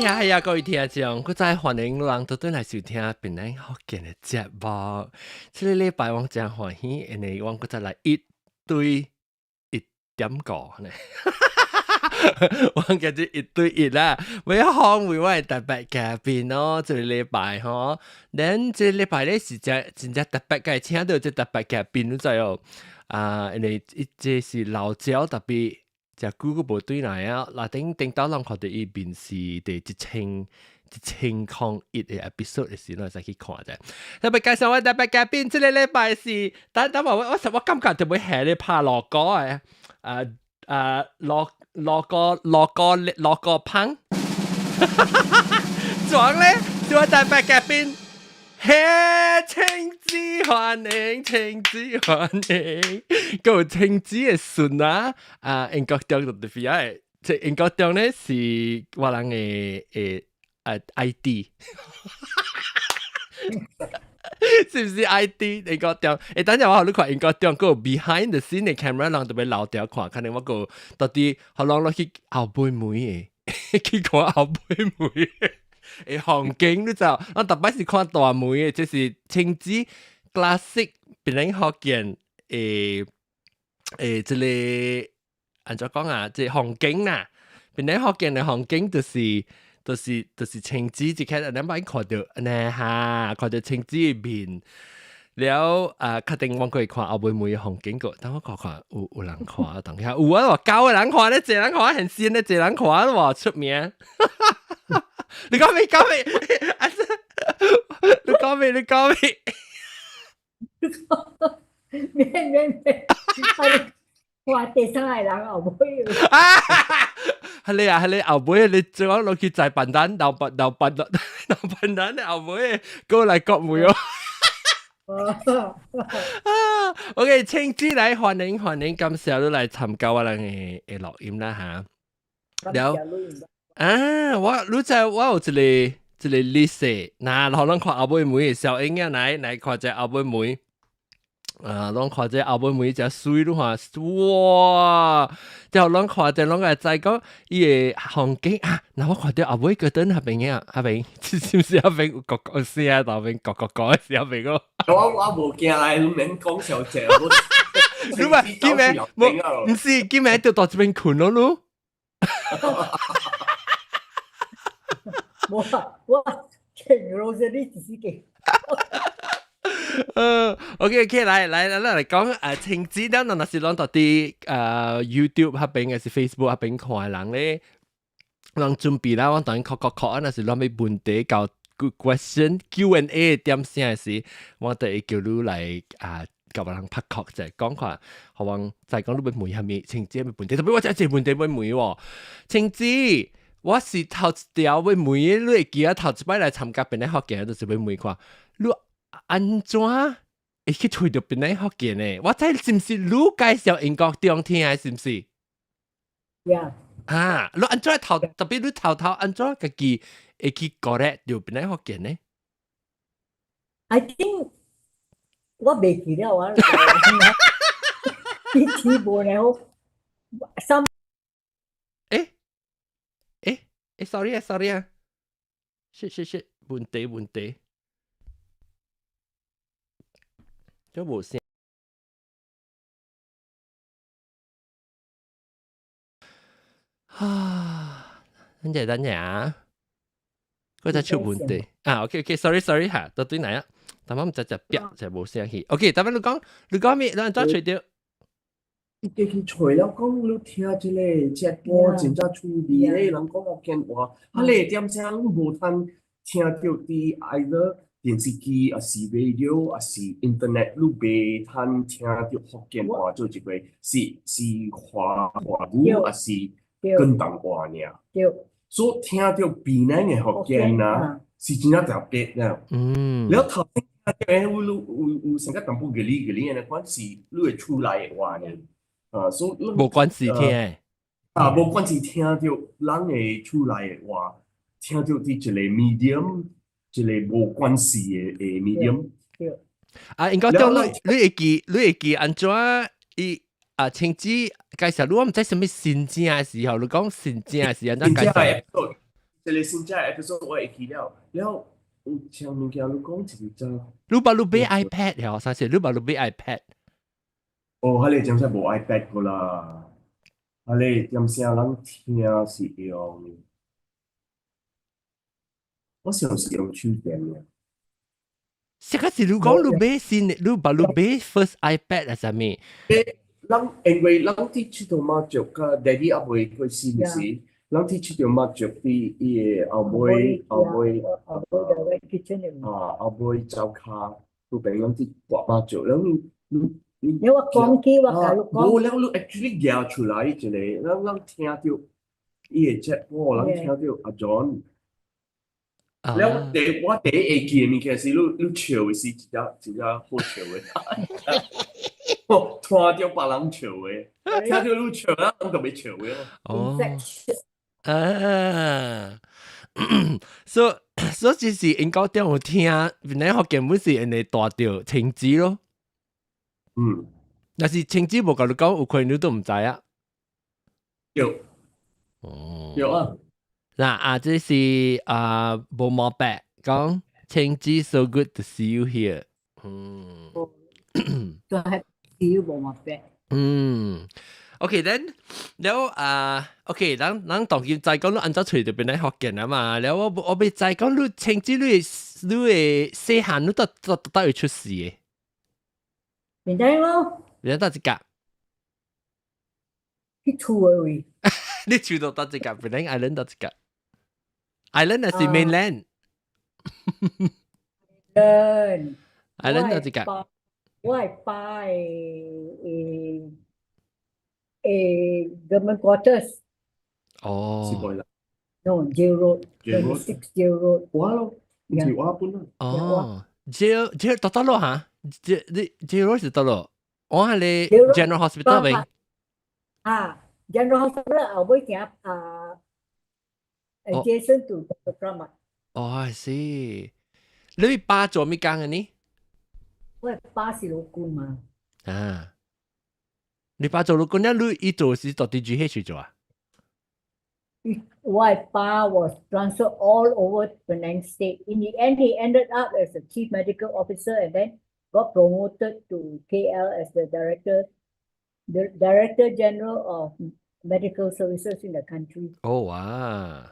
係啊，各位聽眾，我真係歡迎人都來收聽檳城福建嘅節目。這個禮拜我真歡喜，因為我再來一堆1.5呢。我叫做一對一啦，我要訪問我嘅特別嘉賓咯，這個禮拜嗬，咱這個禮拜咧是真特別嘅，請到這特別嘉賓，你知哦，因為這是老鳥特別。就久個無對來啊！嗱，頂到人看到伊面是第1000嘅 episode 嘅時，我再去看啫。特別介紹我特別嘉賓，即個禮拜是，等我感覺就會係你拍落歌嘅，落個棒，撞咧就我特別嘉賓。Tsheng-tsi 歡迎，Tsheng-tsi 歡迎，個Tsheng-tsi 嘅孫啊，Eng Kok Tiong 特別係，即Eng Kok Tiong 咧是我人嘅ID， 是唔是 ID？Eng Kok Tiong，等陣我你看Eng Kok Tiong 個 behind the scene 嘅 camera 人特別老掉看，可能我個到底好人落去後背妹嘅，去看後背妹。行景你知道，我特別是看大妹嘅，就是Tsheng-tsi classic 檳城福建即個按怎講啊？即行景啦，檳城福建嘅行景就是Tsheng-tsi 即刻你咪看到呢嚇，看到Tsheng-tsi 面，了確定我過去看後背妹嘅行景個，等我看有人看，等下有啊，教嘅人看咧，濟人看很鮮咧，濟人看喎出名。你講未？你講未？免，話地上係人後背。係你後背，你最講落去就係笨蛋，鬧笨蛋嘅後背，過嚟國妹哦。OK， Tsheng-tsi 嚟歡迎，感謝你嚟參加我哋嘅錄音啦嚇。了。你知我有一個 list 嗱，可能看後背妹小英啊，來看隻後背妹，攏看隻後背妹隻水咯嚇，哇！之後攏看隻攏個再講伊個風景啊，嗱我看到後背嗰陣後邊啊，後邊是唔是後邊有角聲啊？後邊角嘅時候邊個？我無驚啊，你免講小姐，你咪見咩？唔是見咩？就到這邊困咯咯。我聽老師你只是嘅。OK， 嚟講Tsheng-tsi啦，嗱是講到啲YouTube 嗰邊，還是 Facebook 嗰邊看嘅人咧，人準備啦，我當然確啊，那是攞咩問題搞 good question Q&A 點先時，我哋叫你嚟教人拍確就係講話，好望就係講你問係咪Tsheng-tsi咩問題，特別我真係問題問喎Tsheng-tsi。我是頭一條要問你會記啊，頭一擺來參加檳城福建，就是要問看，你安怎會去推到檳城福建呢？我睇是唔是你介紹Eng Kok Tiong聽係是唔是？呀！你安怎特別你頭安怎家己會去過嚟到檳城福建呢 I think 我未記了，我你聽無了，三。sorry 啊，是，問題，都冇聲。等陣啊，嗰隻出問題OK，sorry 嚇，到對嚟啊，但我唔只表就冇聲氣。OK，但係你講咩？你安怎吹掉？伊家己找了講，你聽即個節目真正趣味咧，人講福建話，你點聲你無通聽到啲 either 電視機，還是 radio， 還是 internet， 你袂通聽到福建話做一個是華語，還是廣東話爾。所以聽到檳城嘅福建啊，是真正特別啊。了頭先聽到有成個淡薄嘅嘅關係，你會出來嘅話呢？所以冇關係聽冇關係聽到人會出來嘅話，聽到啲一個 medium， 一個冇關係嘅 medium。應該講你會記安怎Tsheng-tsi介紹你，我唔知什麼新正嘅時候，你講新正嘅時候，新正嘅这个新加 episode 我会记了，然后有像物件你讲一个咋？你把你买 iPad 了，啥事？你把你买 iPad。哦，迄个点解无 iPad 个啦？迄个点啥人听是用？我想是用手电嘅。这个是你讲你买新的，你把你买 first iPad 啊？啥物？因為咱啲出到馬腳個 daddy 阿妹佢先時，咱啲出到馬腳啲伊個阿妹走卡，都俾咱啲畫馬腳，你話講機話假如講，冇了你 actually 夾出來一個，咱聽到伊個節目，咱聽到阿 John。แล้วว่าเต๋เอเกียมีแค่สิลูเฉียวสิจะโคตรเฉียวเลยโอ้ทัวร์เดียวปาลังเฉียวเลยแค่เดียวลูเฉียวแล้วมันก็ไม่เฉียวเลย哦啊所以就是應該點有聽，原來學根本是人哋大條青子咯。但是青子無甲你講，有可能你都唔知啊。有有啊。嗱這是無毛病講Tsheng-tsi so good to see you here。就係 see you 無毛病。OK then แล้วOK咱當然再講你按照隨就變嚟學見啊嘛。แล้ว我未再講你Tsheng-tsi你嘅細漢你都會出事嘅。明白咯？你到一格？去厝嘅位。你住到一格？Penang Island 到一格？Island 係 mainland。Island 到一格？我係爸government quarters。哦。No, Jail Road. 26 Jail Road. 哇咯，唔係話本啦。哦，Jail 到到咯嚇？Jail Road 是到咯？我係你 General Hospital 未？General Hospital 後尾行adjacent to the Kramat。I see。你爸做咩工嘅呢？我爸是老官嘛。你爸做老官，你做是到 PGHK 做啊？我爸 was transferred all over Penang State. In the end, he ended up as a chief medical officer and then got promoted to KL as the Director General of Medical Services in the country. Oh wow！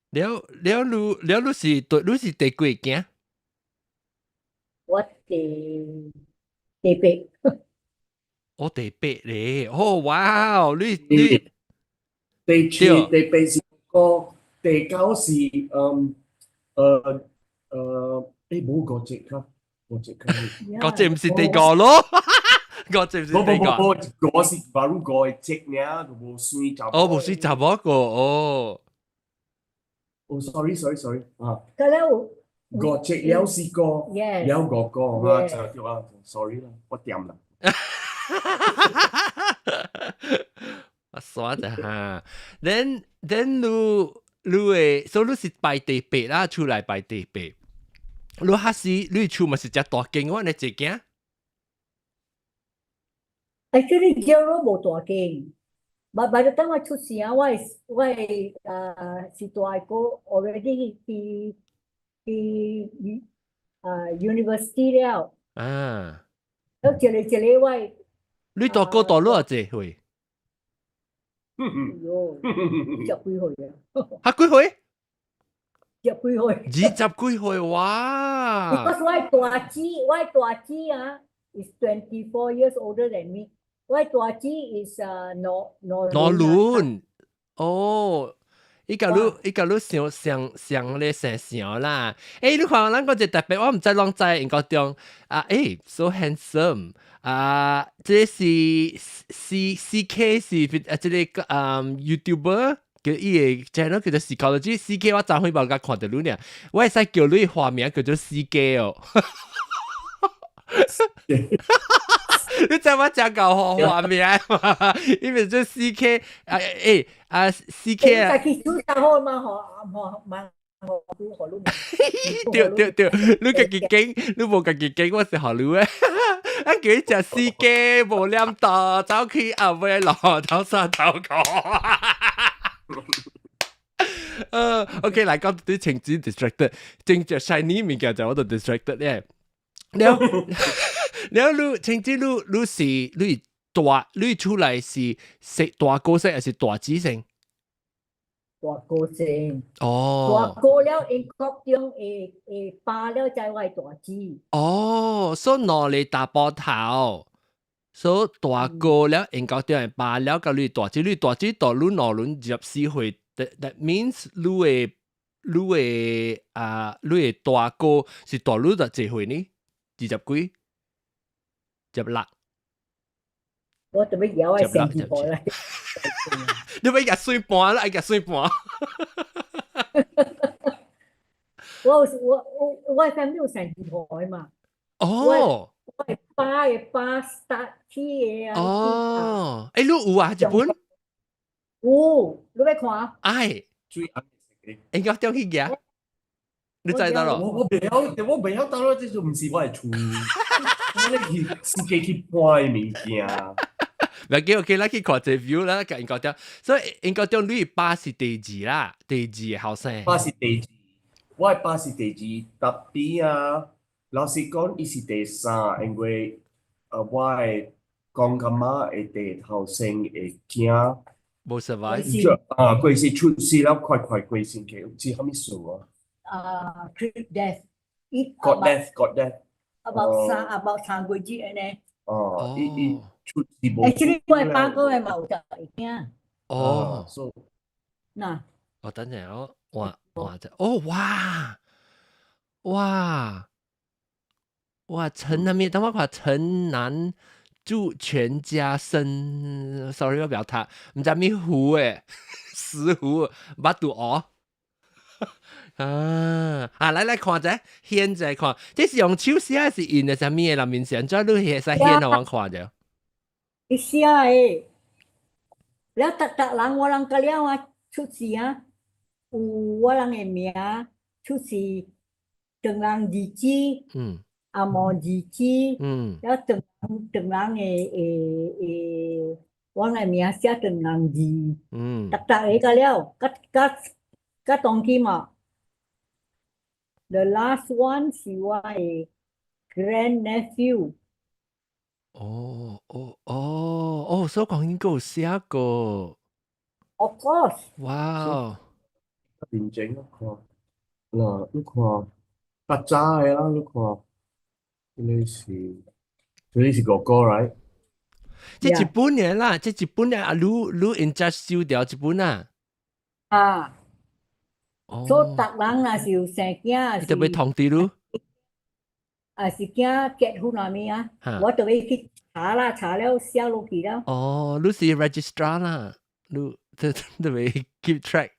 你是第幾件？我第八。我第八咧，哦哇！你第七、第八是個，第九是冇國籍卡，國籍卡。國籍唔是第個咯，國籍唔是第個。我是巴魯個嘅籍呢，就冇水雜。哦，冇水雜嗰個哦。哦 ，sorry 啊。咁咧，國籍有試過，有個啊，就叫啊 ，sorry 啦，我掂啦。我耍着哈，then 你所以你是排第八啦，出來排第八。你還是你出咪是只大間，我你一間。Actually, Jail冇大間。But by the time I 出世啊，我是大個 already 去university 了。แล้วเจเลไว้你大個大佬幾歲？喲，20幾歲啊？嚇幾歲？20幾歲。20幾歲哇 ！Because 我大姐啊 is 24 years older than me. 我大姐 is 羅倫哦。伊甲你想咧想啦，你看咱個一特別，我唔知啷知應該中so handsome 這是 CK 是這個YouTuber 叫伊個 channel 叫做 Psychology CK 我昨昏冇甲看到你呢，我會使叫你化名叫做 CK 哦。你知我講個畫面嘛？因為就 CK CK 啊。對，你自己驚，你冇自己驚，我是學你嘅。我叫你食 CK 無念到，走去後尾落頭山頭講。OK 嚟講啲情子 distracted，正着 shiny 物件就我度 distracted 咧。了了，你情子你是你大你出嚟是食大個色還是大子性？大個先，大哦個了英國中會巴了再為大支，哦，所以攞你大波頭。所以大個了，應該點係巴了，咁你大子大輪攞輪入四歲，that means 你大個是大輪就幾歲呢？20幾？16。我特別有係成字婆嚟。你咪日歲半啦，日歲半。我 family 有成字婆嘛，哦我係巴 start 嘅啊，哦，誒，你有啊？日本？你要看？唉，最啱食嘅。應該點去嘅？你知道咯？我未曉到咯，這就唔是我係厝，我咧去自己去搬物件。唔係，OK，啦，去看隻 view 啦，應該點？所以應該點？你爸是第二啦，第二嘅後生。爸是第二，我係爸是第二，特別啊，老實講，伊是第三，因為我係講感覺係第後生嘅囝。冇 survive。貴是出事了，快貴先嘅，唔知係咩數啊Creep death， ？got death。about 3個月呢？伊出事冇。Actually，我係8個月嘛，有就會驚。哦，嗱，我等陣我哇這哦哇陳南面，等我看陳南祝全家生 ，sorry 我表達，唔知咩湖誒，石湖，巴肚鵝。來看者，現在看，這是用手寫還是印的？什麼嘅？面上再你寫曬現我看着。你寫誒，了特人我人個了啊，出事啊，有我人嘅名出事，當人日子，阿毛日子，了當人嘅我嘅名寫當人字，特嘅個了，個當期嘛。The last one 是我嘅 grandnephew。所以講應該有寫過。Of course。哇！認真咯，看，嗱，你看，較早嘅啦，你看，呢是哥哥嚟。這日本嘅啦，這日本嘅啊，你 in charge 收掉日本啊。所以特人若是有生囝，你特別通知你。是驚結婚啊咩啊？我就會去查啦，查了寫落去啦。你是 registrar 啦，你特別 keep track。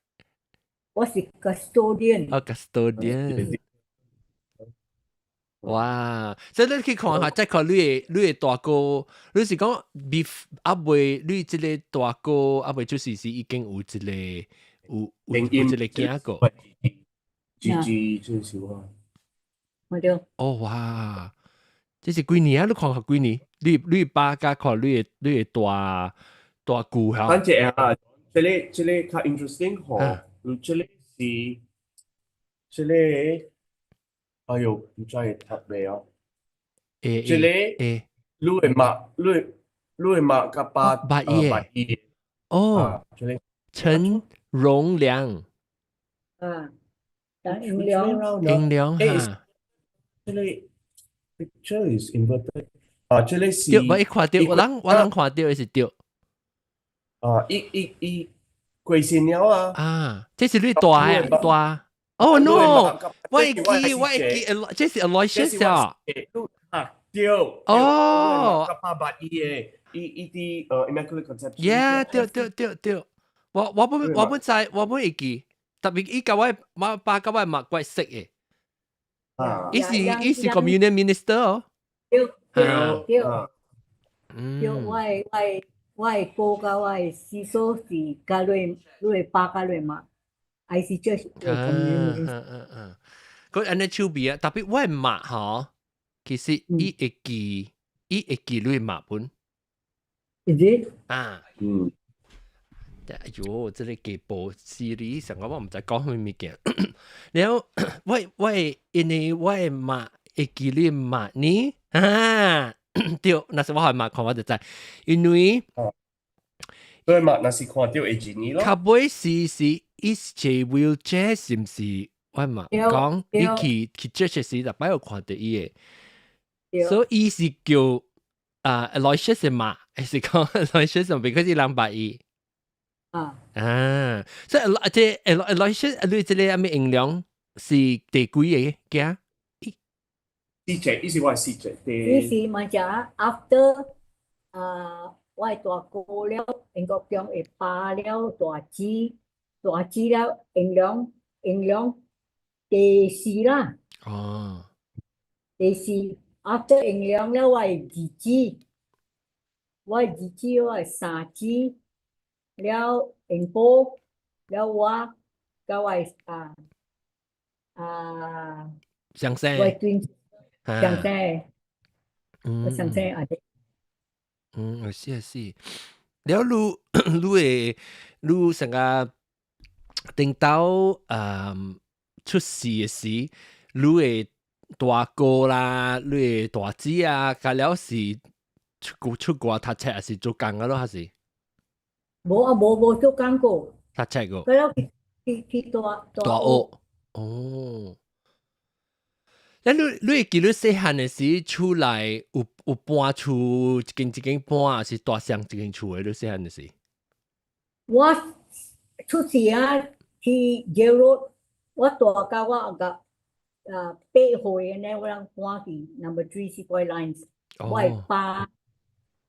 我是 custodian。custodian。哇！所以你去看下，即係你嘅大哥，你是講阿妹，你這個大哥阿妹就是已經有一個有一個囝個。Gigi 最少啊。哇！這是幾年啊？你看下幾年？你爸家看你嘅大姑嚇。等陣啊，這個較 interesting 嗬，你這個是這個，哎呦，唔知係讀咩啊？這個你會媽個爸爺。這個陳榮良。英良嚇。這個 picture is inverted。這個是。對，我一看到，我人看到的是對。一貴先了啊！這是你大。Oh no！我會記，這是 Aloysius 啊。對。哦。個爸爸伊啲Immaculate Conception。Yeah，對。我本知，我本會記，特別伊個我爸個我嘛怪識嘅。伊是 Communion Minister 哦。對。我係哥甲我係師叔是甲你爸甲你媽，係是這是 Communion。佢安尼手臂啊，特別我係媽嗬，其實伊會記你媽本。Is it？哎呦，這個幾部ซีรีส์我唔知講咩物件。然後因為我媽會記你媽呢啊，對，那時我係媽看我就知，因為所以嘛，那是看到會記你咯。較尾是一隻 wheelchair 是唔是？我媽講伊去 church 時就擺有看到伊嘅，所以伊是叫Aloysius 嘅媽，還是講 Aloysius because 伊人白伊。所以Aloysius 你這個阿咩形容是第幾個嘅？四隻，意思我係四隻。伊是macam after 我係大哥了，英國中會爸了，大姊了，形容第四啦。哦，第四 after 形容了，我係二姊，我係三姊。了英波了我係上聲，我係端上聲，我上聲啊啲。我是。了你成個等到出事嘅時，你嘅大哥啦，你嘅大姊啊，加了是出國讀冊還是做工嘅咯，還是？冇做工過，讀冊個。佢有去大學。哦。你會記得細漢嘅時出來有搬厝一間搬，還是大上一間厝嘅？你細漢嘅時？我出世啊，去 Jail Road， 我大家我個8歲呢，我人搬去 Number 3 Sepoy Lines， 我係爸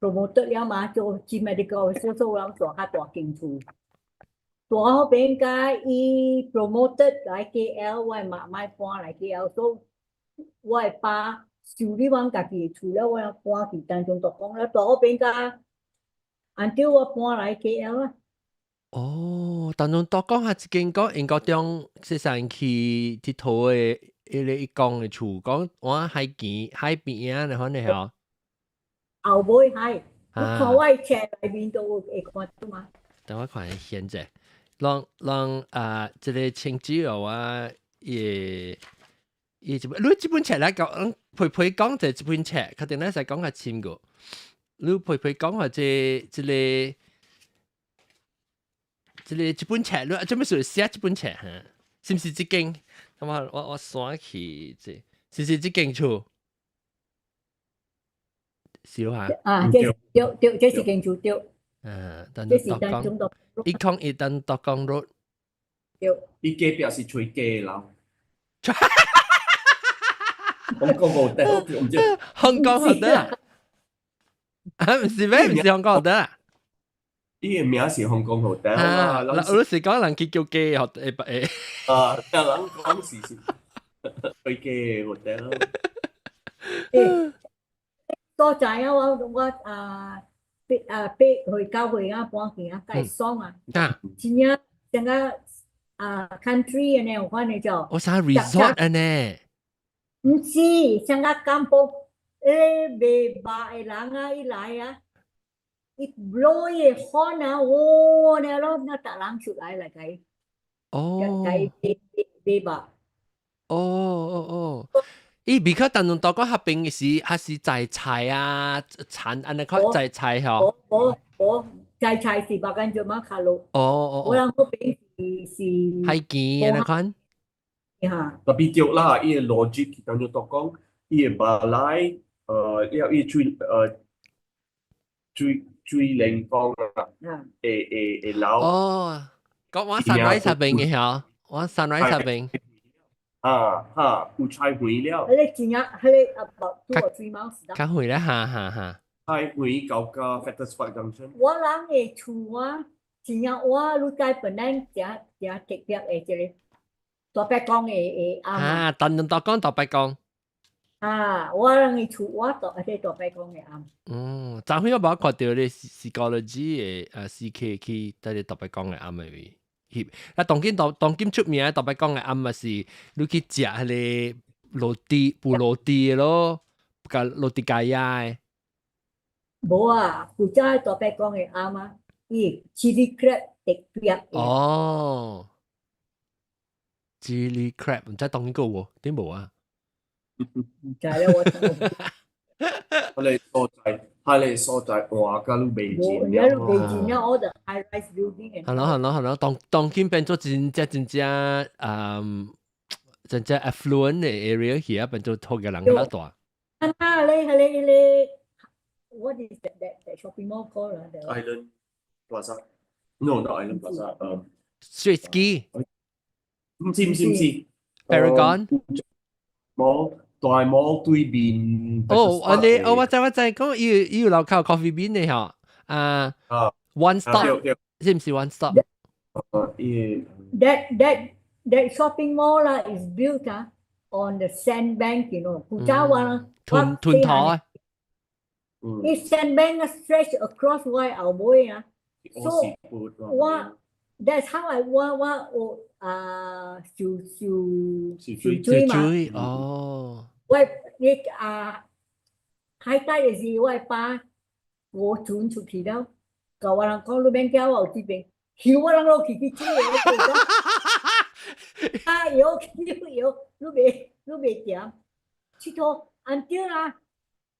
promoted 了嘛，做 Chief Medical Officer， 所以我人大間厝。大嗰邊家伊 promoted 來 KL， 我係媽媽搬來 KL， 所以我係爸修理我家己厝了，我人搬去當中讀工了，大嗰邊家 until 我搬來 KL 啦。哦，當中多講下一間講英國中細細去佚佗嘅一講嘅厝，講我海邊啊，你可能係後尾係，我看我嘅車裏面都會看到嘛。等我看現在，讓這個青椒油啊，你這本冊來講，陪講就這本冊，確定咧使講下簽個，你陪講下這本冊，你做咩事寫這本冊哈？是唔是這間？咁我刷起這，是這間厝？是哈？對，這是間厝對。但這是當中讀。伊講伊當讀講路。對。伊隔壁是吹雞樓。香港好得，唔知。香港好得啊？唔是咩？唔是香港好得啊？伊個名是香港好得啊！我是講人去叫雞好得誒。但人講是吹雞好得咯。多謝啊！我8歲9歲啊，搬去啊，介爽啊！真正成個country 呢，我看你就。我想 resort 啊呢。唔是，成個kampung，未白嘅人啊，一來啊，一 blow 嘅風啊，哦，呢咯，那大人出來了佢。哦。未白。哦。伊比較當中多個合併嘅時，還是摘菜啊、產安尼個摘菜嗬。我摘菜是白間做乜卡路？我諗嗰邊是海見安尼款。嚇。特別對啦，伊個邏輯當中多講，伊個馬來要伊最靈光啦，會流。哦，講我sunrise嗰邊嘅嗬，我sunrise嗰邊。有菜園了。你真正你about 2 or 3 miles。較遠啦，哈。菜園到個 Factors Park Junction。我人嘅厝啊，真正我你在Penang正特別嘅這個大伯公嘅啱。當中多講大伯公。我人嘅厝我大伯公嘅啱。昨天我冇看到你psychology 嘅CK 去帶你大伯公嘅啱嘅位。當今出名大伯講嘅暗啊是，你去食迄個羅蒂嘅咯，甲羅蒂咖呀嘅。冇啊，古早大伯講嘅啱啊。chili crab 特別嘅，哦，chili crab 唔知當呢個喎，點冇啊？唔知咧我真係佢哋所在哇，假如未冇，見然後未了，見了 all the high-rise building and 係咯 all 係咯係咯，當今變咗真正 affluent 嘅 area 而家變咗拖嘅人好大。係 what is that shopping mall called 啊？ Island Plaza. No, not Island Plaza. Street ski 唔知 Paragon 大 mall 對面哦，我知講要樓靠 coffee bean 嘅嗬，啊 one stop 是唔是 one stop？ That shopping mall is built on the sandbank, you know. 古早話屯頭啊， This sandbank stretch across why our boy So that's how I want追嘛。哦，喂，你high tide 時我爸我轉出去了，教我人講你免驚我這邊，叫我人落去追嘅，有，你未掂，佚佗 until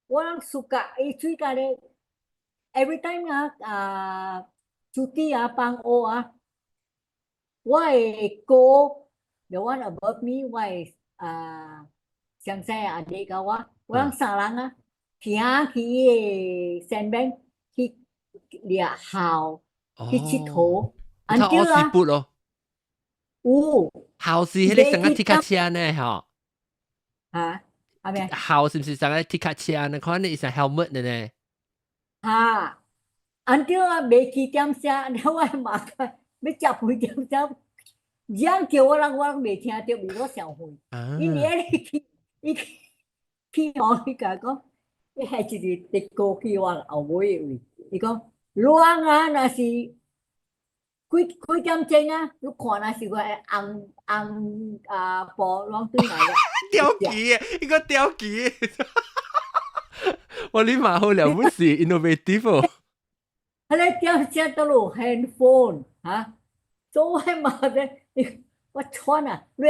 我人暑假追假咧 ，every time 出地放學我會過 the one above me 我會上西阿弟教我人三人行去sandbank 去掠蠔去佚佗 until ，until 撥咯，有校是迄個成個鐵卡車呢嗬，係咪校是唔是成個鐵卡車呢？可能係 helmet 的呢。until 未去點寫，你我麻煩要食飯點寫，人叫我人未聽到，為我上會。伊年伊去我去甲講，伊係一個直過去我後尾位，伊講亂若是幾點鐘你看若是個紅布亂對來嘅。釣魚嘅，應該釣魚嘅。我你蠻好了，本是 innovative 喎。係咧，點寫到落 handphone 所以嘛咧，我穿你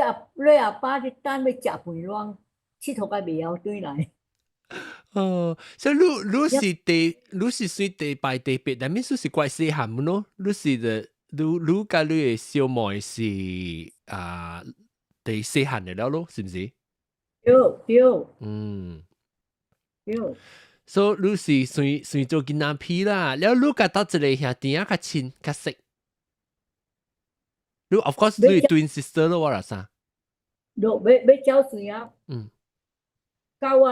阿爸啲單要食飯亂，佚佗個未曉對來。所以你是算第八第八，但係你是怪細漢咯，你是的，你甲你嘅小妹是第細漢嘅了咯，是唔是？對，所以你是算做囡仔皮啦，แล้ว你甲到一個兄弟較親較識，你 of course 你 twin sister 咯，我啦啥？要交水教我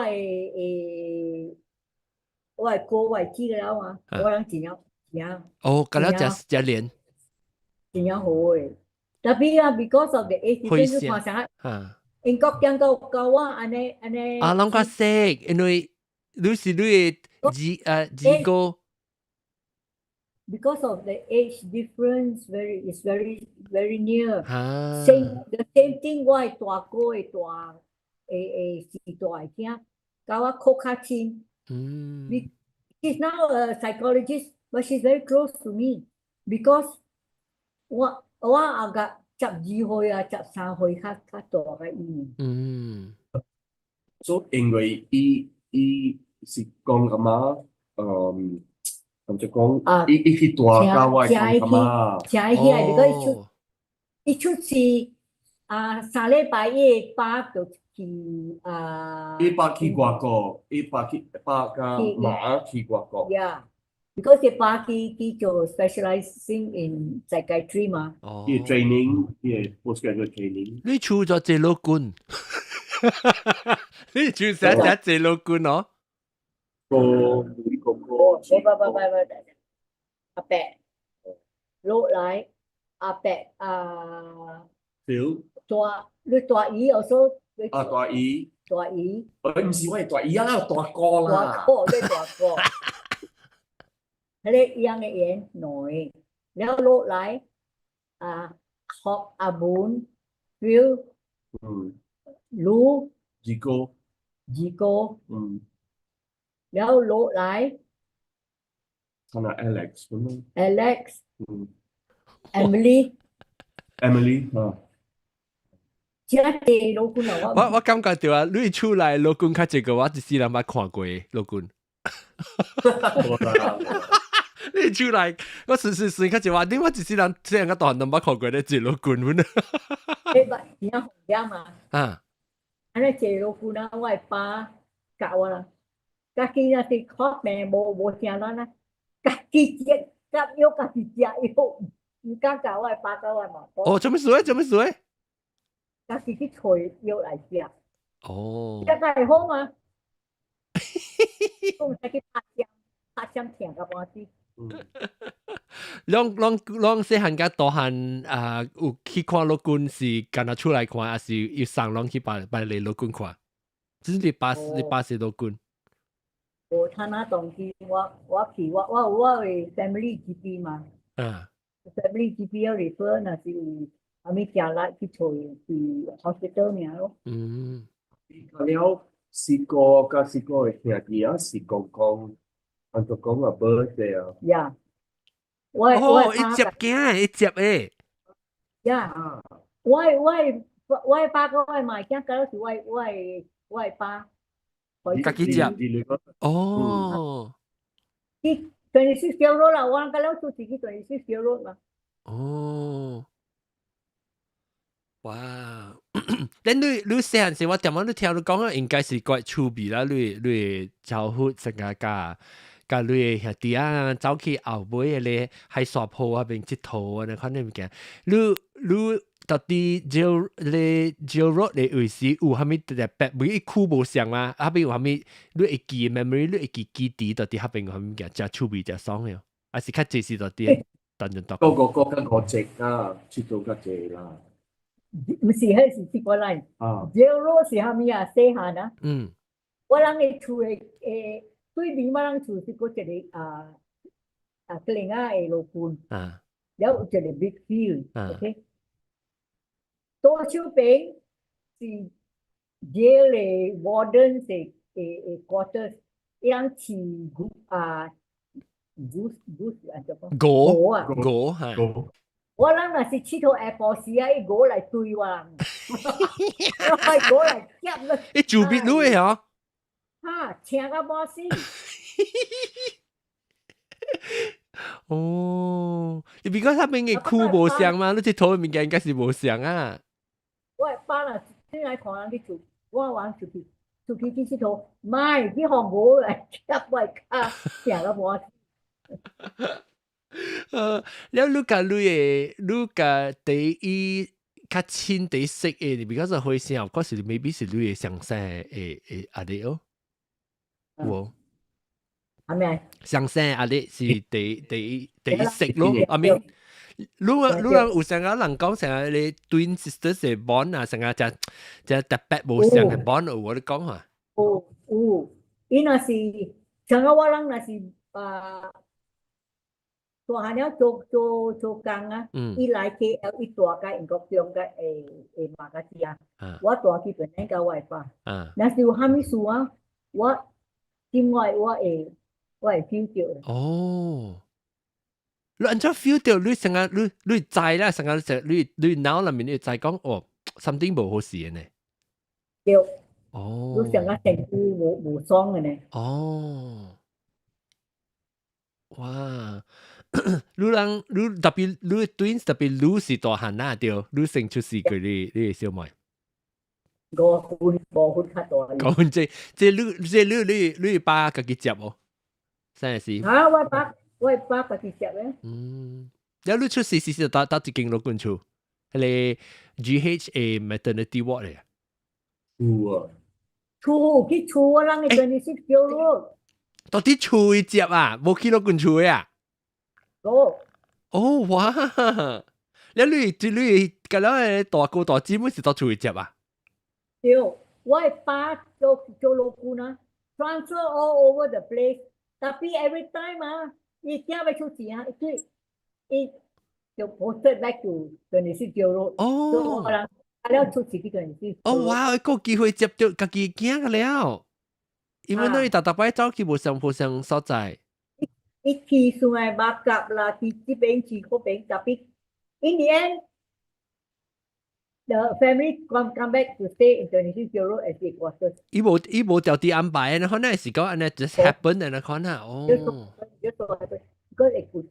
係過為知嘅啦嘛，我人真有。哦，咁樣只連。真有好嘅，特別because of the age difference 你看啥？Eng Kok Tiong教我安尼。諗我識，因為你是你嘅二哥。Because of the age difference, is very near. The same thing 我係大哥嘅大是大兄，教我靠較親。She's now a psychologist, but she's very close to me because 我個12歲13歲較大嘅伊。所以因為伊是講咁啊，咁就講伊去大教我講咁啊，請佢伊出世3禮拜伊爸就去伊爸去外國，伊爸甲媽去外國。Yeah.Because 佢爸佢做 specializing in psychiatry 嘛。伊 training，伊 postgraduate training。你出咗這老官，你出寫這老官哦。阿伯落來，阿伯你大姨有時大姨，唔是我係大姨大哥啦。你大哥。佢哋樣嘅嘢內，แล้ว落嚟學阿本 feel รู้จีโก้แล้ว落嚟看下 Alex 咁咯， Alex、嗯 Emily， ，Emily 啊，真係老官啊！我感覺到啊，你出來老公較濟個我一世人捌看過的老公。冇啦，你出來，我順較濟話，你我一世人這樣個大漢都捌看過咧，做老公阮啊。你咪而家紅家嘛？啊，安尼做老官啊，我係爸教我啦。家己那是學命無聽咱啦，家己食家有家己食有，唔敢教我係爸教我嘛。哦，做咩事？家己去找藥來食，哦，這個係好嘛？我唔使去拍針聽個半時。啷細漢甲大漢啊，有去看老公是干那出來看，還是要上啷去把你老公看？只是你爸是老公。我他那東西，我去我會 family GP 嘛啊， ，family GP 要 refer 那是有阿咪家來去找去 hospital 爾咯。嗯，了試過甲試過嘅兄弟啊，是講，按就講啊 birthday 啊，呀，哦，一接誒，呀，啊，我爸個我買驚，嗰時我爸，家己接你講，哦，佢26條路啦，我嗰時做自己26條路啦。哦，哇！恁你細漢時，我點樣都聽你講啊，應該是怪趣味啦。你招呼成個甲你兄弟啊，走去後尾咧海沙坡啊邊佚佗啊，你看你物件。你到底招落嚟位時有蝦米特別？每一區無相嘛，後邊有蝦米？你會記 memory，你會記基地到底後邊有蝦米物件？真趣味真爽嘅，還是較濟是到底當然多。個國家我值啊，出到較濟啦，唔是，迄是一個來。啊，條路是蝦米啊？細漢啊，嗯，我人嘅厝嘅對面我人厝是個一個個另外嘅路盤，啊แล้ว有一個 big field，啊 OK。左手邊是 jail 嘅 warden 嘅quarters，一樣似goose 安怎講？鵝啊！鵝嚇。個我人若是佚佗下晡時啊，伊鵝來追我人，我係鵝來夾了。你做別路嘅嗬？哈，請個半死。哦，你別講他邊嘅區無相嘛？你佚佗嘅物件應該是無相啊。我係爸啦，先來看人去做，我玩出去去佚佗，唔係啲韓國來夾我卡，請個半死。แล้วลูกกับ第一較親第一識嘅，你比較就會想，嗰時 maybe 是你嘅上生嘅阿弟哦，有係咪？上生阿弟是第一識咯，阿咪。你有成個人講成個你 twin sisters 嘅 bond 啊，成個就特別無相嘅 bond 有我哋講下。有，伊若是像我人若是大漢了做工啊，伊來 KL 伊大甲英國中甲會馬甲子啊，我大去本來甲我爸，若是有蝦米事啊，我另外我會 feel 到。哦，你按照 feel 到你成個你知啦，成個你腦裏面你知講哦，something 無好事嘅呢。對。哦。你成個身軀無爽嘅呢。哦。哇！你特別你 twins 特別你是大漢啊，對，你生出四個你嘅小妹。5歲較大。講你爸家己接哦，真係是。啊，我爸家己接咧。有你出事就打一間老公厝，係 GHK maternity ward 嚟啊。有啊。厝去厝我人嘅26條路。到底厝接啊，冇去老公厝嘅啊。哦，哇！你咁樣大哥大姊妹是到厝接啊？對，我係爸做老公啊 ，transfer all over the place，但係 every time 啊，伊驚要出錢啊，伊就 posted back to 26條路。哦。了出錢去26。哦哇！個機會接到家己驚嘅了，因為你逐擺走去無上所在。ít khi sungai bakap lah, kiki benci, kau benci, tapi in the end, the family come back to stay in 26 euro as it was. 伊無條啲安排，然後呢是講安尼 just happen 然後看下哦。Just so happen. Because it could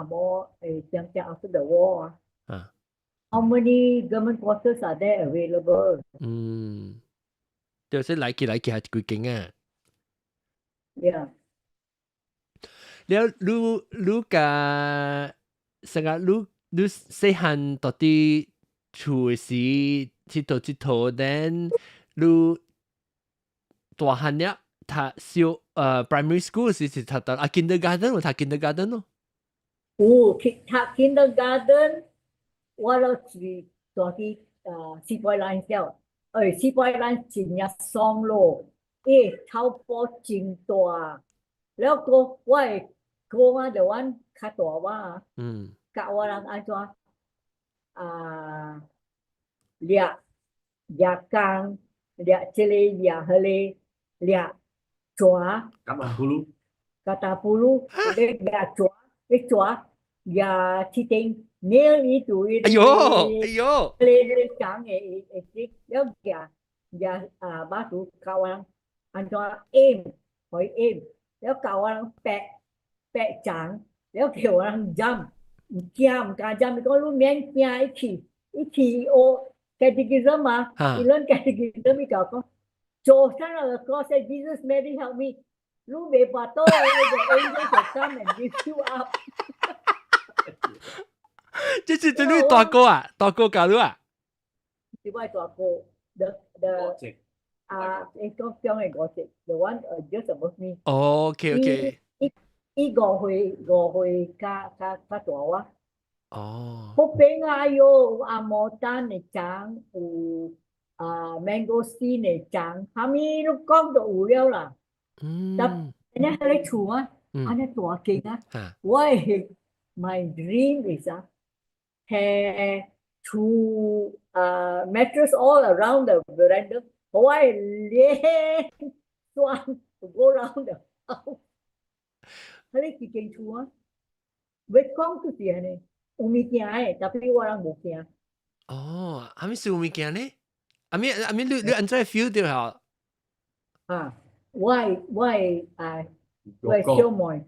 more after the war. How many government quarters are there available? 就是來去係幾間啊。Yeah. 了，你個成日你細漢到啲厝嘅時，佚佗，then 你大漢了，讀小primary school 時讀到kindergarten 有讀 kindergarten 咯。讀 kindergarten，我都是做啲四倍蘭小，四倍蘭真係爽咯，頭波真大，แล้วก็ว่าก็ว่าเดี๋ยววันข้าตัวว่ากะว่ารังอันตัวเลียยากางเลียเจลีเลียเฮเลเลียจัวกาตาปูลูเลียจัวเลียจัวยาที่เต็งเนื้อนี้ตัว哎呦เลยจังสิแล้วยาบ้าตัวกะว่าอันตัวหอยแล้วกะว่าแปะจังแล้วเขียวว่าจำเกี่ยมการจำก็รู้เมียนเกี่ยอีทีโอแคทิกิซึมมาอีเรื่องแคทิกิซึมอีกก็โจท่านเราก็ say Jesus Mary help me รู้เบบาโต้เลย the angel will come and lift you up 這是真係大哥啊，大哥教你啊？是我大哥 the Eng Kok Tiong and Gossip the one just above me OK 依5歲加大啊！好邊啊喲，阿摩丹嚟講，有mangosteen嚟講，下面都講到有了啦。但係喺厝啊，安尼大間啊，my dream is have two mattress all around the veranda，我連雙 go around the house。喺幾間厝啊，要講出嚟呢，有物件誒，但係我人冇驚。哦，阿咪是有物件呢？阿咪你安怎 feel 到啊？我小妹，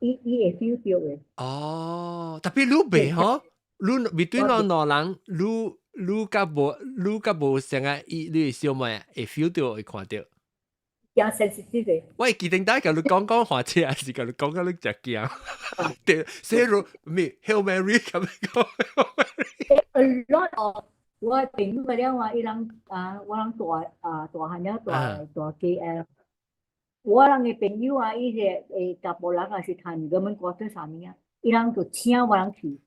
伊會 feel 到嘅。哦，特別你白嗬，你between 兩人，你甲無成啊，你小妹會 feel 到會看到。驚 sensitive 嘅。喂，記定大甲你講話車，還是甲你講到你隻驚？對，寫入咩 Hail Mary 咁樣講。A lot of 我朋友嗰啲話，伊人我人大漢了大 KL， 我人嘅朋友啊，伊個大部人也是談佢們過咗啥物啊，伊人就請我人去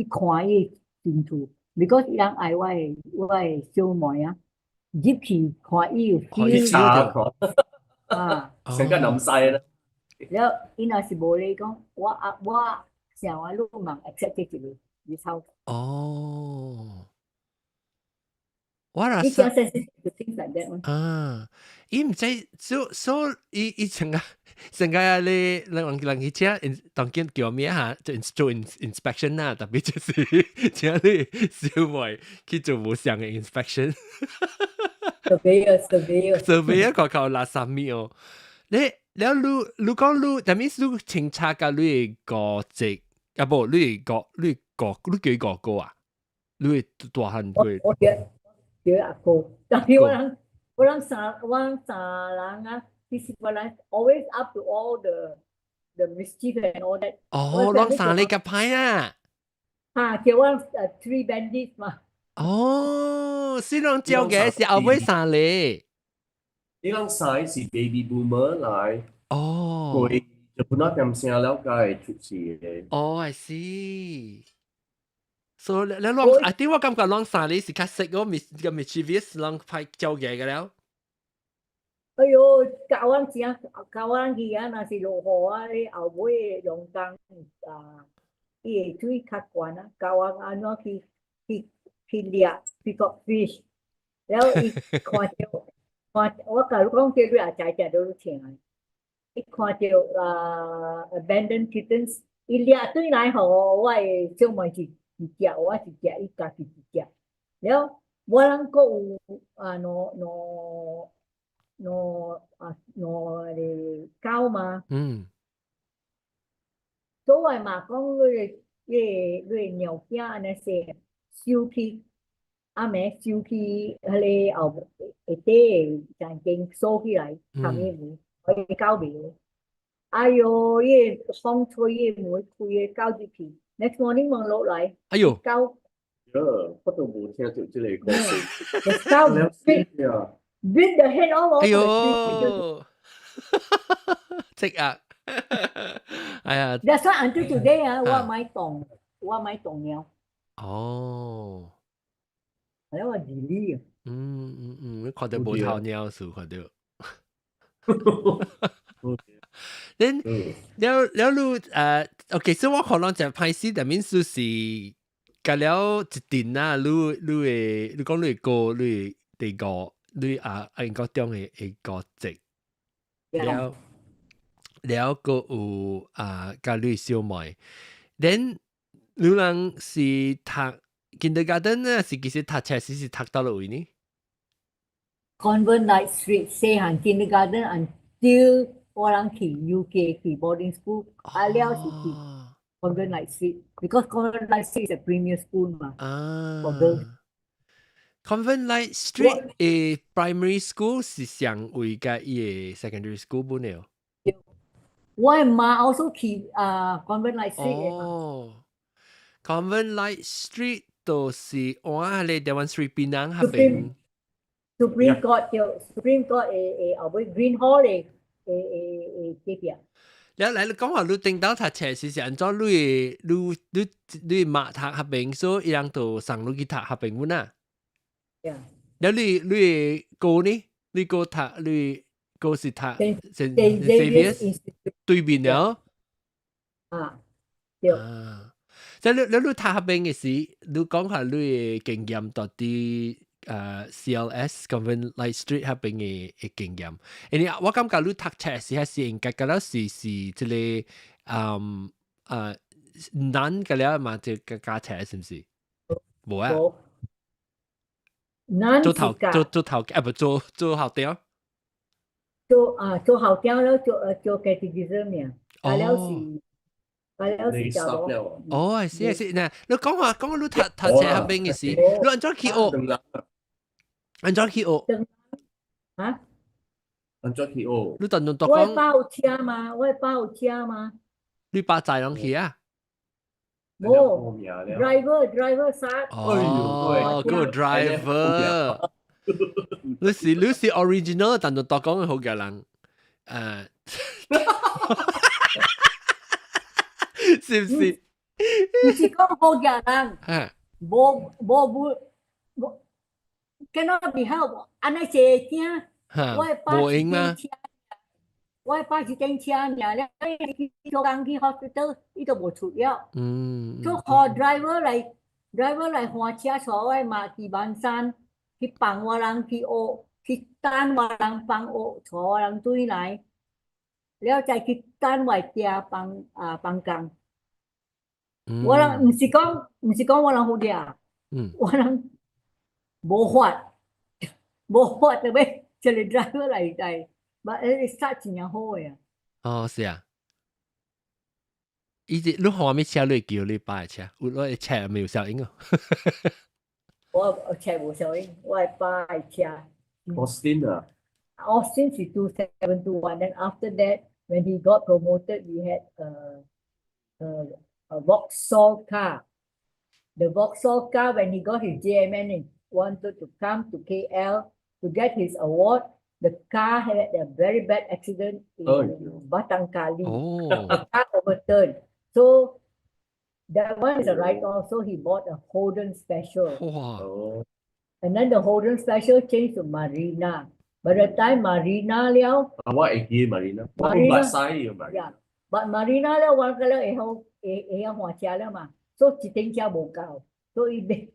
看伊進厝 ，because 伊人愛我嘅小妹啊。入去看伊有 feel 到成個諗曬啦。แล้ว伊若是無咧講，我想我路盲 accept 這個，你抄。哦，我啦你講 sensitive to things like that 嗎？伊唔知所伊成個咧人去車，當見叫咩嚇？做 inspection 啦，特別就是請你小妹去做無相嘅 inspection。survey 個靠垃圾咪哦，แล้ว你講你，但係你清查㗎你個籍，啊不，你叫哥哥啊，你大漢佢。我叫阿哥，但係我人三人啊，其實我人 always up to all the mischief and all that。哦，兩三你個派啊？叫我three bandits 嘛。哦，是兩招嘅，是後尾三你。呢兩曬是 baby boomer 來。哦。佢就本來點聲了解出事嘅。哦 ，I see。所以你兩，I think 我感覺兩三你是較識個 mischievous 兩派招嘅嘅了。哎呦，教我去啊，若是落雨啊，你後尾用工伊會水較懸啊，教我安怎去掠 pick up fish， แล้ว伊看到，我甲你講，這你也知都聽。看到abandoned kittens，伊掠对来互我的小妹一只，我一只，伊家己一只。了，我人阁有个狗嘛，所以我嘛讲你鸟囝安尼说收去，暝收去迄个后下底曾经锁起来，窗个门，互伊狗袂。哎哟，伊风吹伊门开个狗入去 ，next morning 望落来，哎呦，狗。我都冇聽到這個故事。 The cow beat the head all 哎 over the 呦，即啊，哎呀， That's why until today 我買動了，哦，係我自己。你看到無頭鳥樹看到。then 了你OK， 所以我可能就歹勢，但面數是隔了一陣啊，你講你個你第五，你英國中嘅個籍，了個有甲你小妹 ，then 你人是讀 kindergarten 啊，是其實讀冊是讀到了位呢 Convent Light Street 細漢 kindergarten until 我人去 UK 去 boarding school，了是去 Convent Light Street because Convent Light Street is a premier school 嘛。Convent Light Street 嘅 primary school 是上位嘅伊嘅 secondary school 本了。我媽 also 去Convent Light Street 哦 ，Convent Light Street 就是哇，你台灣 Street Penang 嗰邊。Supreme Court 後尾 Green Hall 嘅隔壁。嚟你講話你頂到讀冊是按照你媽讀合併，所以伊人就送你去讀合併本啊。แล้ว你個呢？你個讀你個是讀 Xavier 對面了。對。即係你讀合併嘅時，你講下你嘅經驗到底。CLS Convent Light Street 合併嘅經驗，因為我感覺你讀冊時係是應該㗎啦，是即係難㗎啦嘛，即係加冊是唔是？冇啊，做頭不做後調，做後調了做 catechism 呀，你 stop 了哦，係，嗱，你講話你讀冊合併嘅時，你按照去學。按照去學啊？按照去學，你當講我爸有車嘛？你爸載人去啊？冇 driver 殺。哦，個 driver，你是 original，但係當講嘅好嘅人，是唔是？唔是講好嘅人，冇。cannot be helped， 安尼坐聽，我爸是電車爾，了去做工去 hospital， 伊都無出了。所以靠 driver 來換車帶我媽去萬山，去幫我人去學，去等我人幫學，帶我人轉來，了再去等我爹幫工。我人唔是講我人好啲，我人。冇法對咩？就嚟 driver 嚟，但係剎真係好嘅。哦，是啊。你話咩車你叫你爸嘅車？我車沒有效應啊。我車冇效應，我爸嘅車。Austin 啊。Austin 是2721， and after that when he got promoted we had a Vauxhall car. The Vauxhall car when he got his JMN wanted to come to KL to get his award. The car had a very bad accident in Batang Kali. The car overturned. So that one is a write-off. So he bought a Holden Special. Wow. And then the Holden Special changed to Marina. By the time Marina liao, what again Marina? Yeah. But Marina liao, 我個咧會曉換車了嘛。So 一頂車無夠。So he made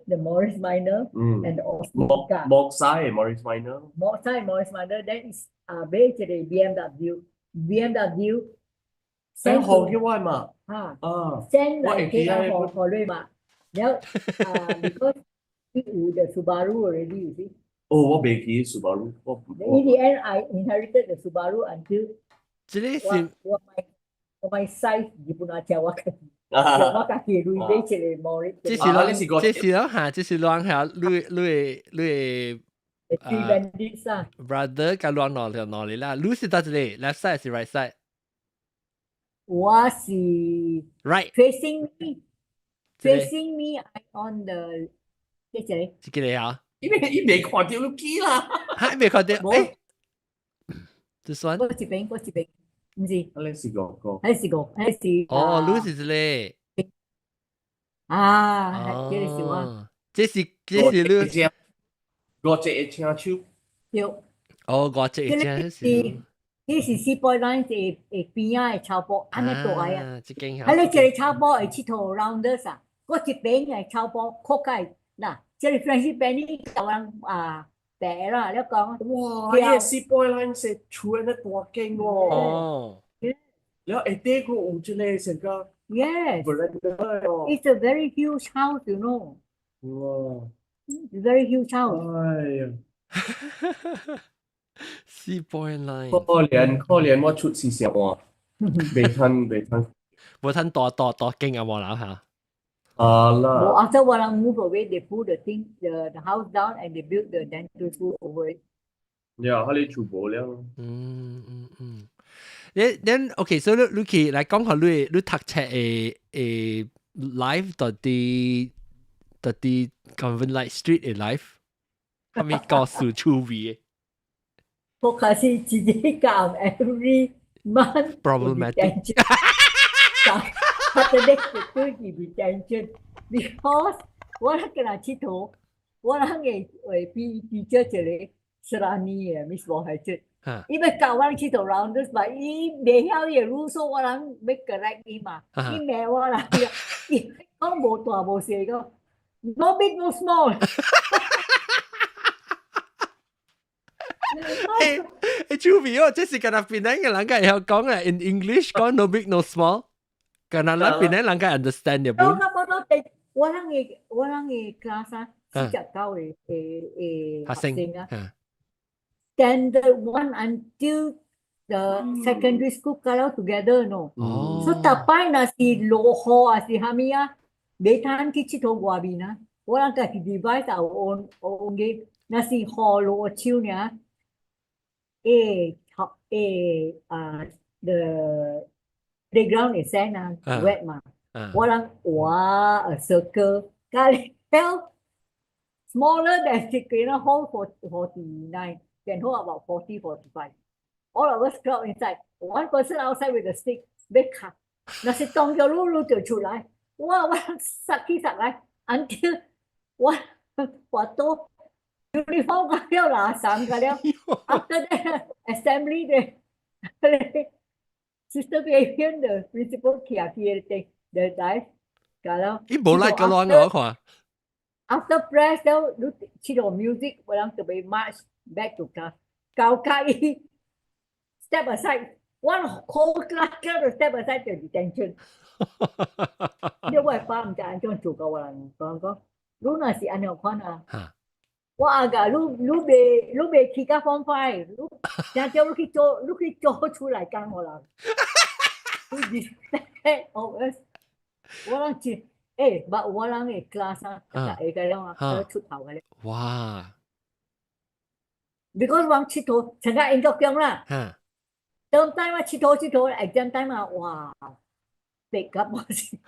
the Morris Minor and the Austin car. Moksai Morris Minor. Moksai Morris Minor. Then 買一個 BMW 喺學嘅話嘛，send 嚟俾學你嘛，然後because you the Subaru already, you see. 我未記 Subaru， In the end, I inherited the Subaru until 這個是我my size 日本阿姐我自己買一個冇這是啷下，你 bandits 啊 brother 甲啷哪裡啦？你是到這裡 left side 是 right side？ 我是 right facing me I on the 這個這個啊，伊未看到你機啦，還沒看到誒，這算嗰一邊，唔是，你是個還是哦，你是這裡這個是我，這是你我這一車手，對，哦，我這一隻是這是四倍咱係邊仔嘅草坡，安尼大啊，這間啊你這個草坡係佚佗 rounders 啊，嗰一邊嘅草坡擴開，嗱，這個 French 邊呢有人白啦，你講，哇，呢個四倍咱是出得大間喎，哦，然後下個有這個成個 yes， veranda it's a very huge house, you know， 哇， it's very huge house，哎呀。4.9可憐我出事成話，未吞，冇吞大經啊！冇諗下。啦。After one move away, they put the house down and they built the dental school over it. Yeah，佢哋全部了。Then okay，所以你去嚟講下你讀冊嘅life 到底 convent street 嘅 life，係咪告訴趣味嘅？我開始自己講 every month problematic but the next two detention because 我哋嘅人佚佗，我哋嘅teacher 一個12年嘅 Miss 黃海俊，伊要教我哋佚佗 rounders 嘛，伊未曉嘢 rule，所以我哋要 correct 伊嘛，伊罵我啦，伊講無大無細個 ，no big no small。趣味哦，這是跟他邊個人家會講啊 ，in English 講 no big no small，跟他邊個人家 understand 嘅本。我哋嘅 class 啊，49嘅學生啊 ，standard 1 until the secondary school all together no。所以特擺若是落雨啊，是蝦米啊，未通去佚佗外面啊，我哋家己 device 有on嘅，若是雨落秋呢。the playground is sand wet 嘛，我哋畫 a circle，隔離 smaller than it can hold 49 can hold about 40-45. All of us crowd inside. One person outside with a stick， 要卡，若是當咗路就出來，我塞起上來 ，until 我都。uniform 個了拿衫個了 ，after that assembly 的 sister 邊的 principal 企嘅the dice 個了。伊無來個亂我看。After press 了，你去到 music， 我哋就被 march back to class， 教伊 step aside，one whole class 就 step aside 就 detention。你我係把唔知安怎做個我人講，你若是安怎看啊？我啊你未去到 form 5， 你正叫你去做出來講我啦。我諗but 我諗嘅 class 啊，係個樣啊，出頭嘅咧。哇 ！Because 我佚佗，成個Eng Kok Tiong啦。當 time 我佚佗 exam time 啊，哇！逼急我先。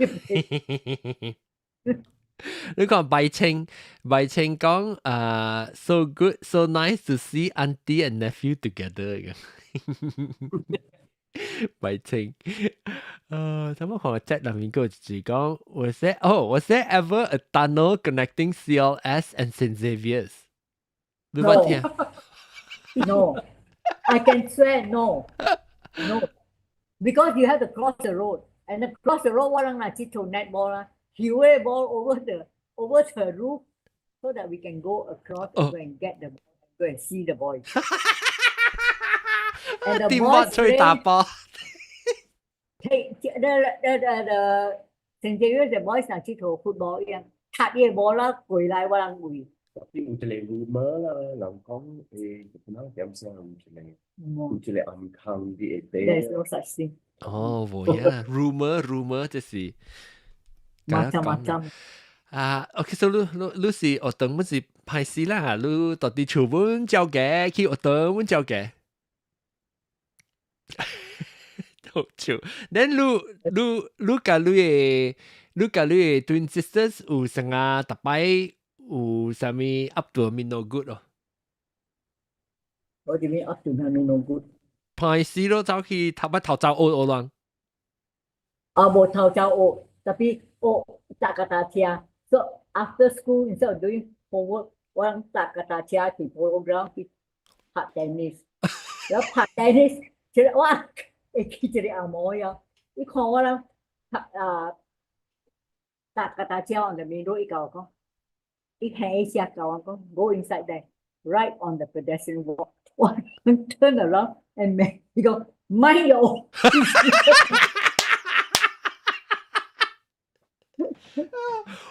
你講拜清講so good so nice to see auntie and nephew together 拜清怎麼看chat 裡面個字講was there ever a tunnel connecting CLS and St. Xavier's 你冇聽 No I can swear no because you have to cross the road and cross the road 我諗係佚佗 netball 啦，hew a ball over the roof so that we can go across and go and get the ball and go and see the boys And the 點 boys 乜出去打 play 波？ the 成績嗰隻 boys 嗱似做 football 一樣，踢嘢波啦，攰嚟我人攰。Tapi ujele rumah lah, langkong kenal jam siang ujele ang kang di There's ete. no such thing. 哦，冇呀，rumor 就是macam-macam. 啊，OK，所以你是學堂本是派事啦，你到底厝本教嘅，去學堂本教嘅，好笑。then 你甲你嘅 twin sisters 有成啊，特擺有啥物 up to me no good 哦， What do you mean up to me no good? 派事咯，走去頭走學咯。冇頭就學，特別學搭架單車。So after school instead of doing homework，我人搭架單車去 polo ground 去拍 tennis。然後拍 tennis，即係哇，會見一個阿毛呀！你看我人搭架單車on the middle，伊甲我講，伊行一下甲我講 ，go inside there，right on the pedestrian walk。我 turn around and make 伊講 mind your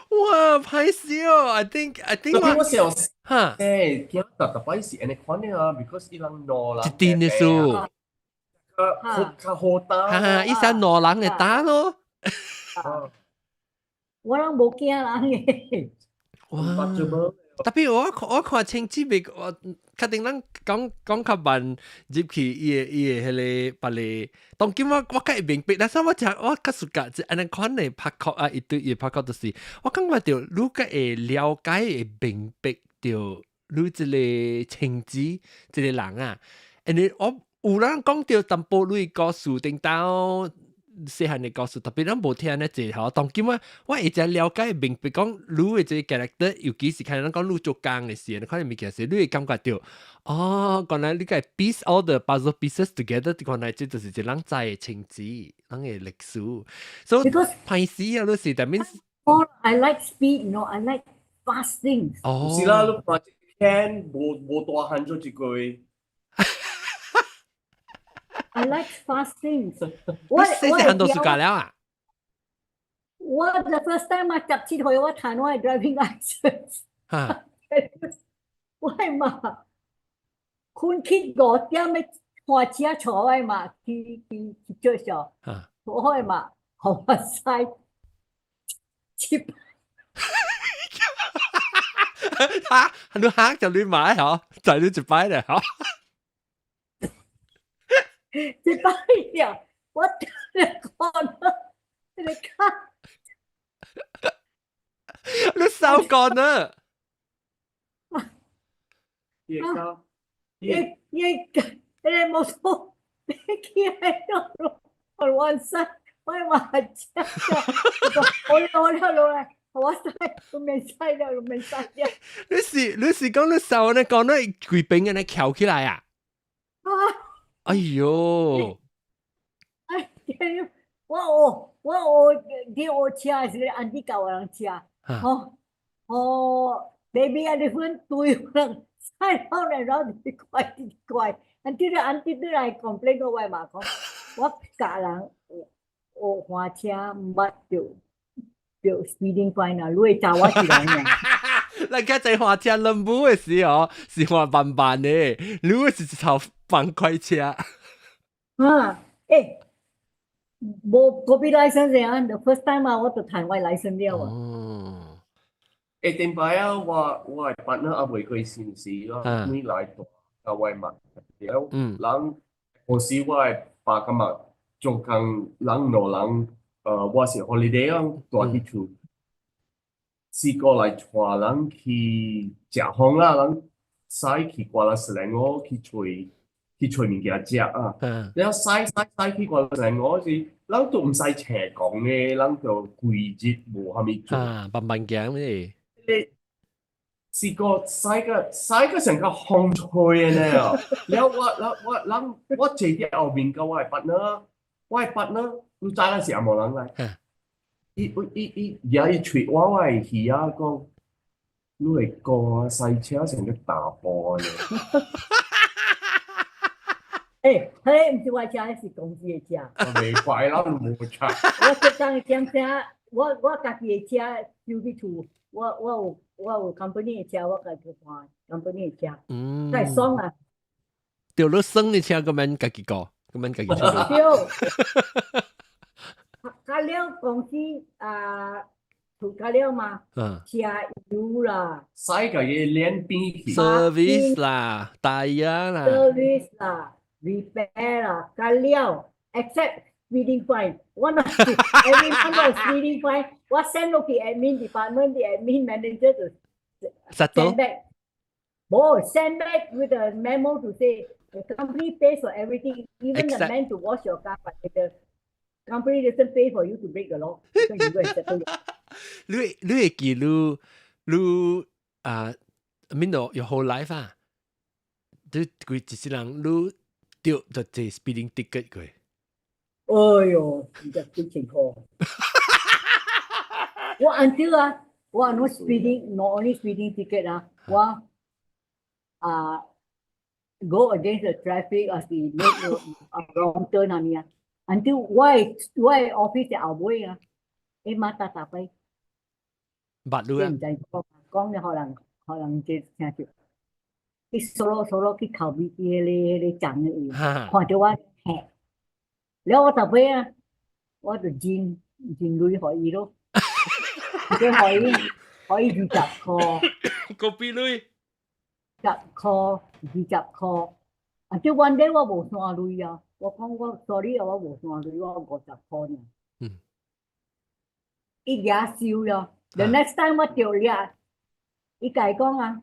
哇，歹勢哦 I think Tapi 我想哈，kita tapi si ane kone because ilang no lah. 一定的數，ka hota. 哈，伊生兩人嚟打咯。我人冇驚人嘅。哇！特別我看清子未，我確定咱講較慢入去伊個迄個別個，當今我較會明白，但係我較暑假即安尼款嘅拍曲啊，一堆伊拍曲就是我感覺到你較會了解會明白到你即個情節即個人啊，因為我有人講到淡薄類故事頂到。細漢嘅故事，特別咱無聽呢濟吼，當今我會只了解明白講你嘅即個 character，尤其是看咱講你做工嘅時，你看物件時，你會感覺到，哦，原來你個 piece all the puzzle pieces together，原來這就是一人知嘅情節，人嘅歷史。So Because 歹勢啊，你是 that means I like speed, I like fast things. 哦，是啦，你看一篇無大漢做一句。I like fast things. 你細漢都暑假了啊？我 the first time 我執切去我彈我係 driving license。嚇！我係嘛，คุณคิดก่อน點咩開車坐係嘛，去做上，我係嘛，學曬切。嚇！你嚇就你買嗬，就你一擺咧嗬。一擺了，我講你看，你收幹啊！也冇錯，你企喺度on one side，我係話我落嚟，我曬，我未曬了，我未曬了。你是講你收呢講咧貴賓嘅咧翹起來啊！哎呦！我啲我車係安迪教我人車，baby elephant 對人曬到嚟，然後啲怪，安迪都嚟 complain 我嘛講，我家人我開車唔要 speeding fine 啊，你會找我一人嘅。咱家在花車輪舞嘅時候，是花慢慢嘅，你是一頭放快車。冇嗰邊 license 啊 ，the first time 我就彈我 license 了啊。哦。點解啊？我係partner 啊，玫瑰先事咯，你來讀啊，我係問了，人有時我係爸咁啊，仲更人攞人，我是 holiday 啊，帶去處，試過嚟帶人去食飯啦，人使去過啦時嚟我去找物件食啊，然後使去過啦時嚟我是，人都唔使斜講嘅，人就規日無蝦米做。慢慢行咩？試過使個成個紅菜嘅呢，然後我坐喺後面嘅我係partner，你知嗰時有冇人嚟？伊吹我係魚啊，講你係個賽車成個大波嘅。他迄毋是我车，是公司的车。未怪啦，冇錯。我即當點車，我家己的車收去厝，我有 company 的車，我家己換 company 的車，太爽啊！掉咗生嘅車咁樣自己過，咁樣自己出嚟。對，加了公司厝加了嘛，車油啦，使個嘢練邊去。 service 啦，tire 啦 service 啦，repair 啦，加了 except speeding fine，我那是 every month 有 speeding fine，我 send 落去 admin department，the admin manager to settle send back，冇 send back with a memo to say the company pays for everything, even the man to wash your car, but the company doesn't pay for you to break the law, so you go and settle it. 你會記你I mean your whole life 啊，你佢一世人你掉就係 speeding ticket 佢。哎呦，你這幾情況。我 until 我 no speeding, not only speeding ticket 我go against the traffic as the make wrong turn until 我 office 嘅後尾馬達ไปบัดรู้ 唔知講嘅可能即聽住，佢 solo 去頭邊啲站嘅看到我嚇，然後我特別我就轉類可以咯，佢可以20塊，個比類10塊20塊，即 one day 我冇算類啊，我講我 sorry 我冇算類，我50塊呢，一日少咯。The next time 我掉了，伊甲伊講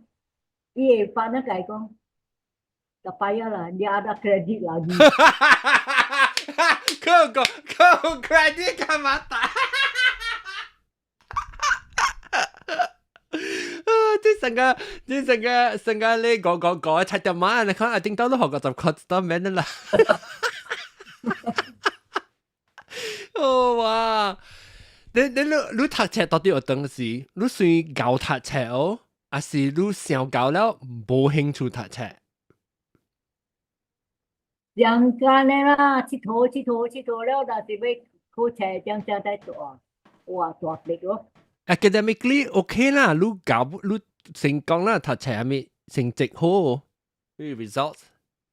伊會partner甲伊講，就payah lah, dia ada kredit lagi. 佢 credit 幹嘛打？成個你講七點晚，你看頂到都學個就 customer 啦。哦哇！你讀冊到底有當時？你算教讀冊哦，還是你上教了冇興趣讀冊？上間的啦，佚佗了，但是要考冊將將在做，哇大力咯。Academically OK 啦，你成功啦，讀冊係咪成績好？啲 results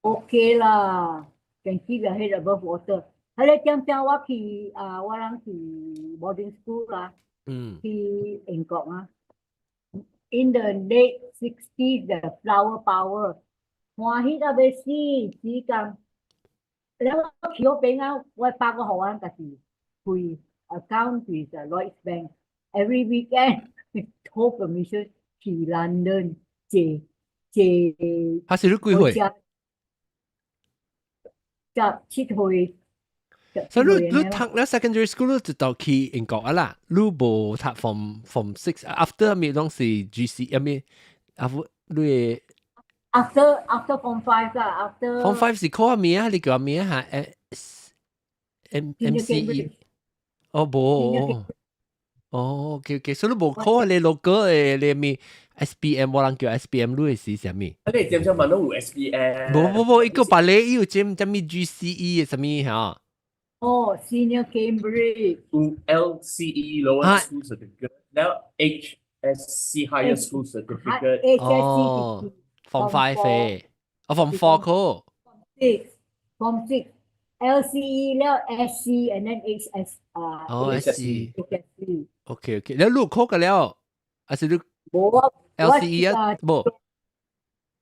OK 啦，成績就係 above water。係咧，將將我去我人去 boarding school 啦，去英國啊。In the late 60s, the flower power， 歡喜到要死，時間。แล้ว我去嗰邊我爸個學生就是開 account with Lloyds Bank every weekend 偷 permission 去 London 借他是你幾歲？就7歲。所以你讀了 secondary school 你就到去英國啊啦，你冇讀 from 6 after 咪當時 GC 咪你 after form 5啦 after form 5是考咩啊？你叫咩啊？MCE 哦冇哦 OK， 所以你冇考你 local 嘅你咪 SPM 冇人叫 SPM 你係什麼？你點樣問到有 SPM？ 冇，一個把你有咩咩 GCE 嘅什麼嚇？哦 Senior Cambridge 有 LCE Lower School Certificate，แล้ว HSC Higher School Certificate。哦 Form 5嘅，Form 4考。Form 6 LCE แล้ว SC and then HS SC OK แล้วลูก考กันแล้ว還是你冇 LCE 啊冇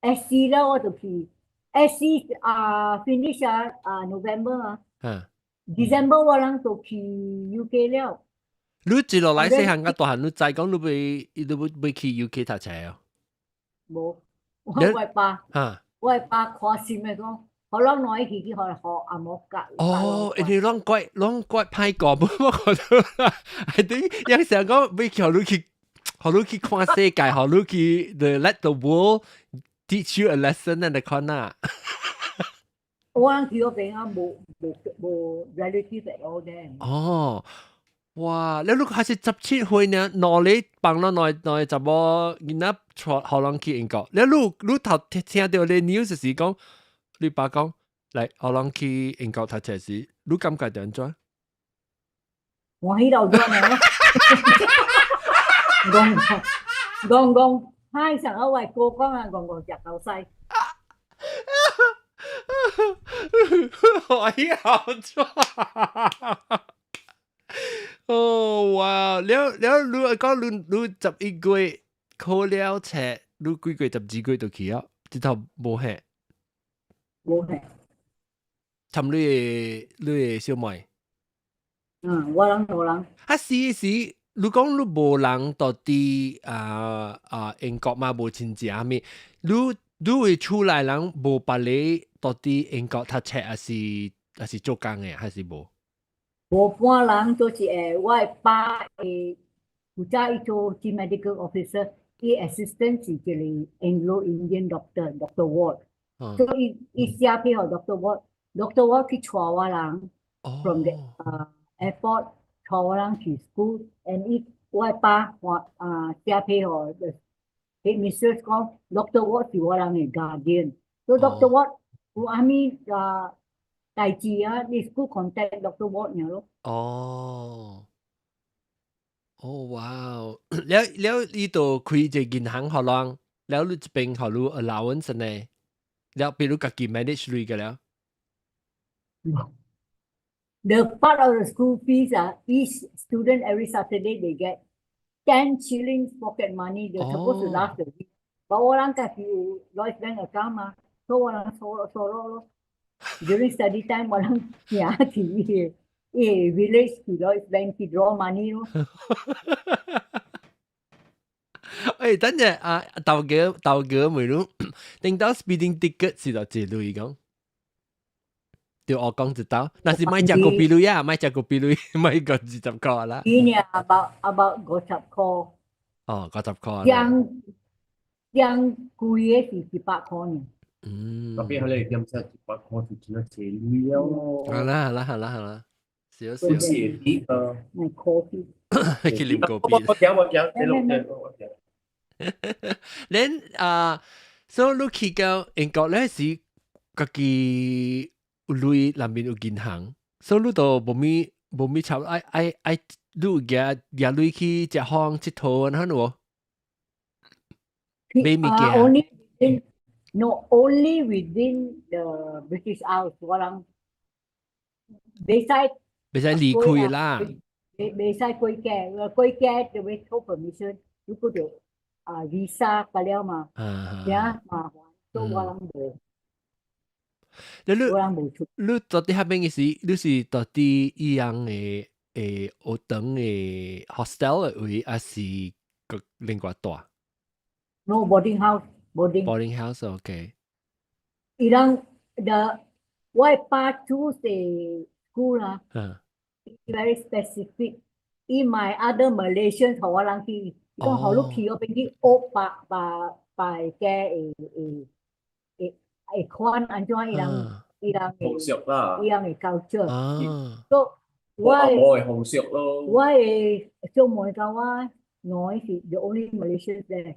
SC แล้ว我就去 SC finish November December 我人就去 UK 了。你接落來細漢個大漢，你再講你去 UK 讀冊啊？冇，我係爸跨線咪講，我諗我一起去學阿摩格。哦，你啷怪派過，不過我都係啲有時候講俾學你去看世界，學你去 let the world teach you a lesson 你看啊。我去嗰邊冇 relative at all then。哦，哇！你還是17歲呢？哪裡幫了內怎麼人家學人去英國？你頭聽到你 news 是講，你爸講嚟我諗去英國讀冊時，你感覺點樣？我喺度做咩咯？講嗨上一位過江啊，講日頭西。我好錯。哦哇！你講你11月考了冊，你幾月12月就去啊？直頭冇係，冇係。尋你嘅小妹。我人。時，你講你無人到啲英國嘛無親戚啊咪，你會出來人無別你到啲英國讀冊還是做工嘅，還是無？無半人就是我的爸負責伊做 chief medical officer，伊 assistant 是一個 Anglo-Indian Dr. Ward，所以伊寫俾我 Dr. Ward，Dr. Ward 去帶我人 from the airport 帶我人去 school，and 我的爸寫俾我，Mrs 講 Dr. Ward 是我人嘅 guardian，所以 Dr. Ward 有阿咪代志啊，你 school contact Dr. Ward 呢咯。哇！แล้ว呢度開隻銀行好lang，แล้ว你這邊好如 allowance 呢？แล้ว俾你自己 manage 嚟嘅了。The part of the school fees each student every Saturday they get 10 shillings pocket money. They're supposed to last the week. But orang kasi Lloyds Bank account ma, so orang solo. During study time, orang village to Lloyds Bank to draw money 咯。等陣豆哥妹咯，定到 speeding ticket 是到幾類講？對我講知道，那是買隻個比類啊，買隻個比類，買個20塊啦。呢年 about 50塊。50塊。將貴嘅是100塊呢。特別係你點解100塊就真係謝lui咯？好啦，少。謝啲買 coffee。去啉咖啡。我恁所以你去到英國咧是家己有錢內面有銀行，所以你都無咪差愛你有夾錢去食飯佚佗安怎喎？買物件。Only within the British Isles，我人袂使離開啦。袂使過界就要抽 permission， 如果就visa 個了嘛，呀麻煩，所以我人無。你到底迄邊嘅時，你是到底一樣嘅學堂嘅 hostel 嘅位，還是個另外大 ？No boarding house。boarding house，OK。伊人我爸choose the school 啦，very specific。伊買 other Malaysians 同我人去，講好你去嗰邊去學白嘅會看安怎伊人嘅 culture。所以我嘅風俗咯。我嘅小妹講我是 the only Malaysians there。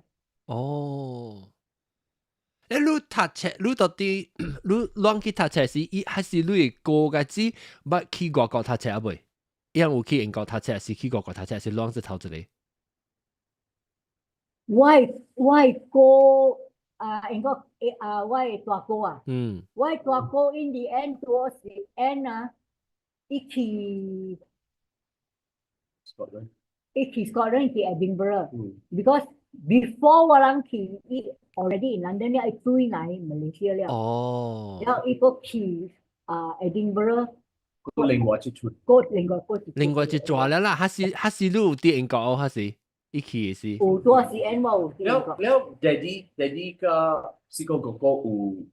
你讀冊，你到底你亂去讀冊時，還是你嘅個個子捌去外國讀冊啊？未？伊有去英國讀冊，是去外國讀冊，是亂是頭一個？我嘅哥英國我嘅大哥啊，我嘅大哥 in the end towards the end伊去 Scotland 去 Edinburgh，because before 我人去伊 already in London 了，伊轉來 Malaysia 了，然後伊個去Edinburgh。另外一出，另外一抓了啦，還是你有啲英國哦，還是一去嘅是？有多時 N 冇有英國。了，Daddy 個四個哥哥有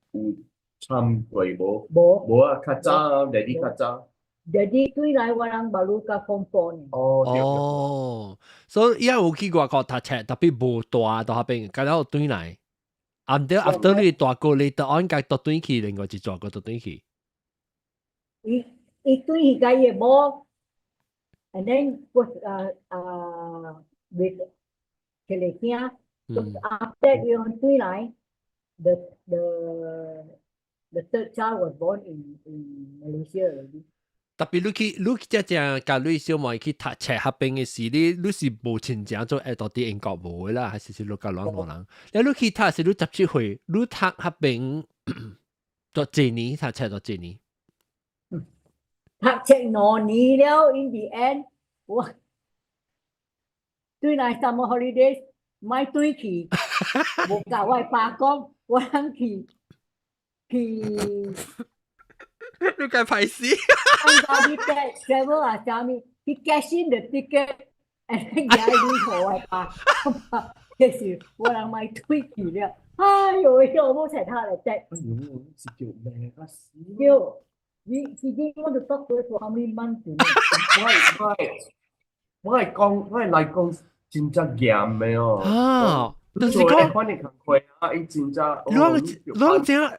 參過無？無啊，較早 Daddy 較早。Daddy 對來我人馬路個風波呢。所以伊有去外國讀冊，特別無大到嗰邊，咁然後對來。after 你大個，你就按計到對去，另外一抓個到對去。伊對伊家嘢冇 ，and then was with 佢哋聽，so after 伊對來 the the third child was born in Malaysia already. 特別你只教你小妹去讀冊合併嘅時，你是無親情做到啲英國無啦，還是你教兩人？你去讀是你17歲，你讀合併做幾年？讀冊做幾年？讀冊2年了 ，in the end，我對嚟 summer holidays，買對去，冇教我爸講，我諗去。你該拍死。Somebody travel tell me he cash in the ticket and then 佢啲同我爸嘅時，我諗買推住了。哎呦，我冇齊他嚟啫。哎呦，是叫咩啊？叫he didn't want to talk to us for how many months? 我係嚟講真正嚴嘅哦。啊，就是講講翻你行開啊，伊真正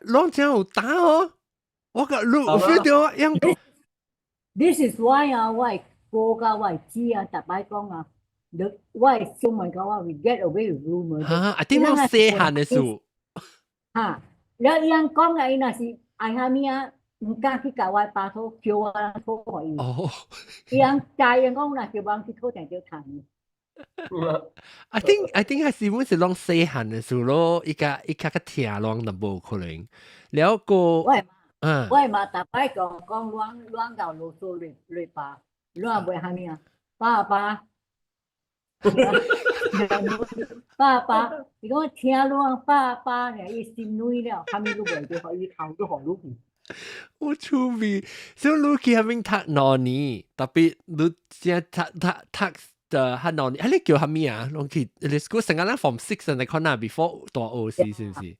啷正有打哦。我個你 feel 到英國。This is why 啊，我係過㗎，我係知啊，特擺講啊，我係小問講話 we get away with rumors。嚇，一定要細漢嘅事。嚇，แล้ว伊人講嘅伊若是愛下面啊，唔敢去教我爸拖，叫我拖可以。哦，伊人教人講啦，叫我去拖定叫談。I think 係是本是啷細漢嘅事咯，依家個聽啷就冇可能。แล้ว個我係嘛，大擺講亂教囉嗦亂爸，亂袂下面啊，爸，你講聽亂爸呢，伊心內了，下面都袂就可以頭都好路去。好趣味，所以你去下面讀2年，特別你只讀的嚇2年，你叫下面啊？你去你 school 成間啦 form 6你可能 before 大學時是唔是？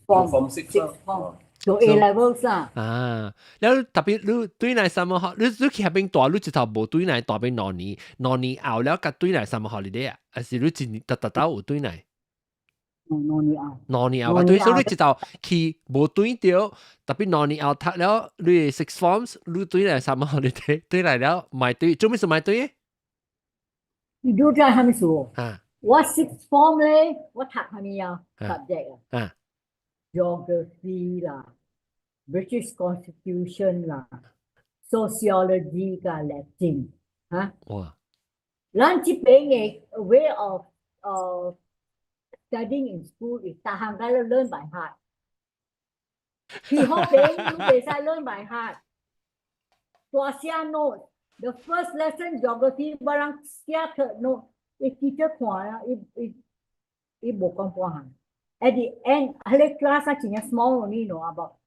form 6做 A levels 啊。啊，แล้ว特別你對嚟 summer holiday，你去下邊大，你直頭冇對嚟大邊2年後แล้ว個對嚟 summer holiday 啊，還是你一特有對嚟？2年後個對，所以你直頭去冇對到，特別2年後讀了你 six forms，你對嚟 summer holiday 對嚟了買對，做咩事買對嘅？你都知係咪數？啊，我 six form 咧，我讀係咪啊 subject 啊 ？Geography 啦。British Constitution 啦 ，Sociology 噶 Latin 嚇。哇！咱這邊嘅 way of studying in school is 大行家都 learn by heart。去學邊都袂使 learn by heart。大寫 note，the first lesson geography 冇人寫 third note，伊 teacher 看啊，伊冇講半行。At the end，喺個 class 啊，真係 small only know about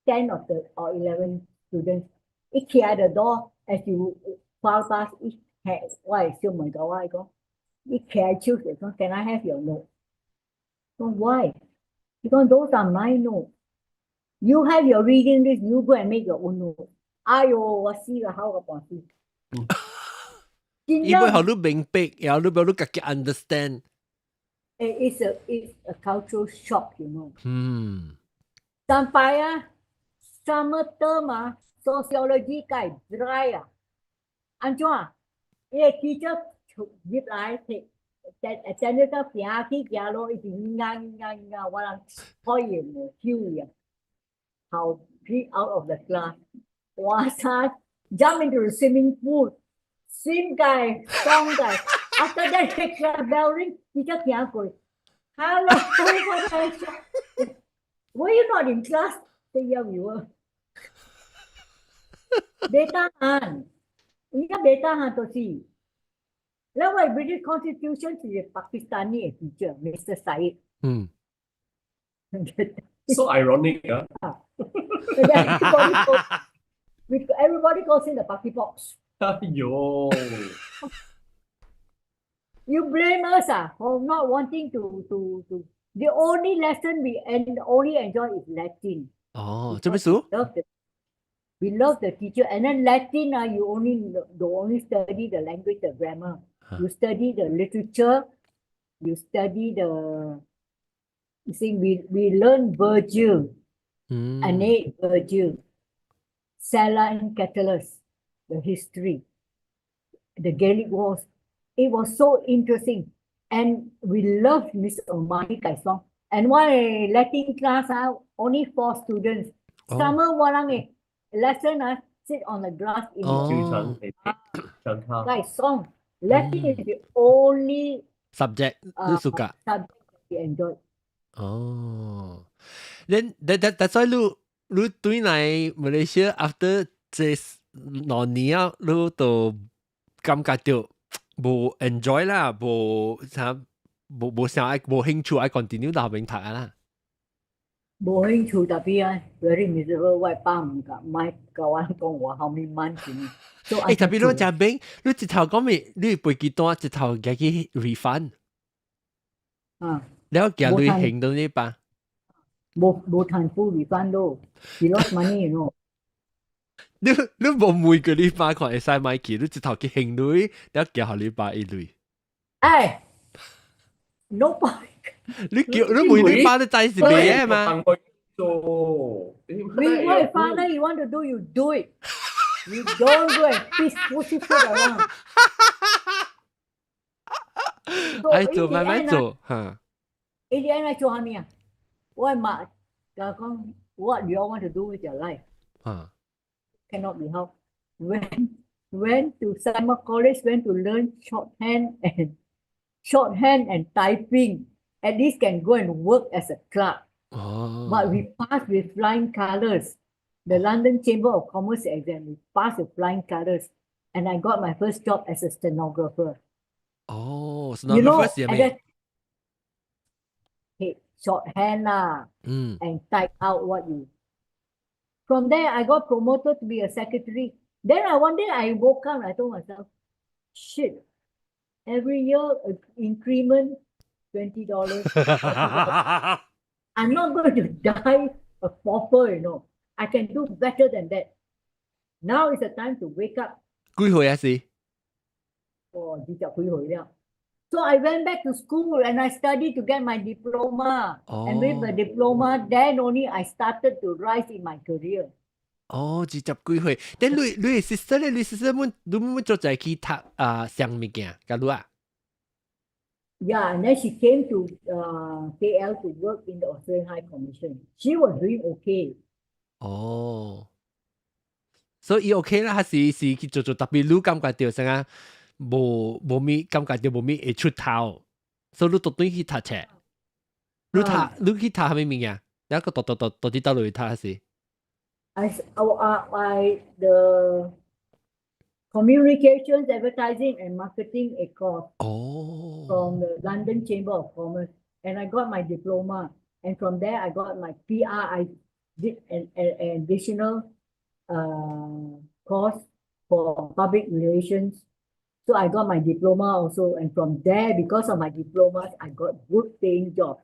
10 or 11 students. It clear the door as you pass past each head. Why? Still my door. I go. It clear choose it. Can I have your note? So why? Because those are my notes. You have your reading list. You go and make your own note. 哎呦，我死啦，好個半死。因為好你明白，然後你俾你自己 understand。It's a cultural shock, you know. sampai summer term sociology 計 dry 安怎teacher 入來真係個行去行路一直我人討厭嘅丟人 how be out of the class 哇塞 jump into the swimming pool swim guy song guy after that the bell ring teacher 行過 hello were you not in class say yeah we were betahan ini kan betahan tu si lawan British Constitution si Pakistani teacher Mr. Said so ironic everybody calls him the Paki Pox. Yo. You blame us for not wanting to the only lesson we only enjoy is Latin. Oh, we love the teacher, and then Latin you only study the language, the grammar. You study the literature, you study the you see we learn Virgil, Aeneid Virgil, Sala and Catullus, the history, the Gaelic Wars. It was so interesting, and we loved Miss Omani Kaisong. And one Latin class only 4 students. Summer walang lesson sit on the grass in the 經常會上課。 like song. Latin is the only subject 你 suka subject we enjoy. 哦，then that's why 你對來 Malaysia after 這2年啊，你都感覺到無 enjoy 啦，無啥無想愛無興趣愛 continue 到後面讀啊啦。冇興趣tapi very miserable. 我爸唔甲買教人講我後面慢錢。So 特別你真明，你一頭講咩？你背幾多？一頭嘅去 refund。แล้วแกลุยเห็นตรงนี้ปะ 冇談 full refund 咯 he lost money you know 你冇每個禮拜看會使買機，你一頭去行雷，แล้วแก下禮拜一雷。no point 你每禮拜都在是咩嘢嘛？ my father you want to do you do it you don't go and pussyfoot around 愛做慢慢做嚇。in the end 我做下咩啊？我媽就講 what you all want to do with your life cannot be helped went to summer college went to learn shorthand and typing at least can go and work as a clerk but we passed with flying colors the London Chamber of Commerce exam we passed with flying colors and I got my first job as a stenographer stenographer 係咩？shorthand and type out what you. From there, I got promoted to be a secretary. Then one day I woke up and I told myself, shit, every year increment $20. I'm not going to die a pauper, you know. I can do better than that. Now is the time to wake up. 幾歲啊？是幾歲了。So I went back to school and I studied to get my diploma. And with the diploma, then only I started to rise in my career. 20幾歲？但你sister 咧？你 sister 你做在去讀上物件，假如啊？ Yeah, and then she came to KL to work in the Australian High Commission. She was doing okay. 所以 OK 啦，係去做，特別你感覺到啥？冇咩感覺到冇咩會出頭，所以你獨斷去讀冊。你去讀係咩物件？你一個到啲到落去讀係是？The communications, advertising, and marketing a course from the London Chamber of Commerce, and I got my diploma. And from there, I got my PR. I did an additional course for public relations. So I got my diploma also, and from there, because of my diplomas, I got good paying jobs.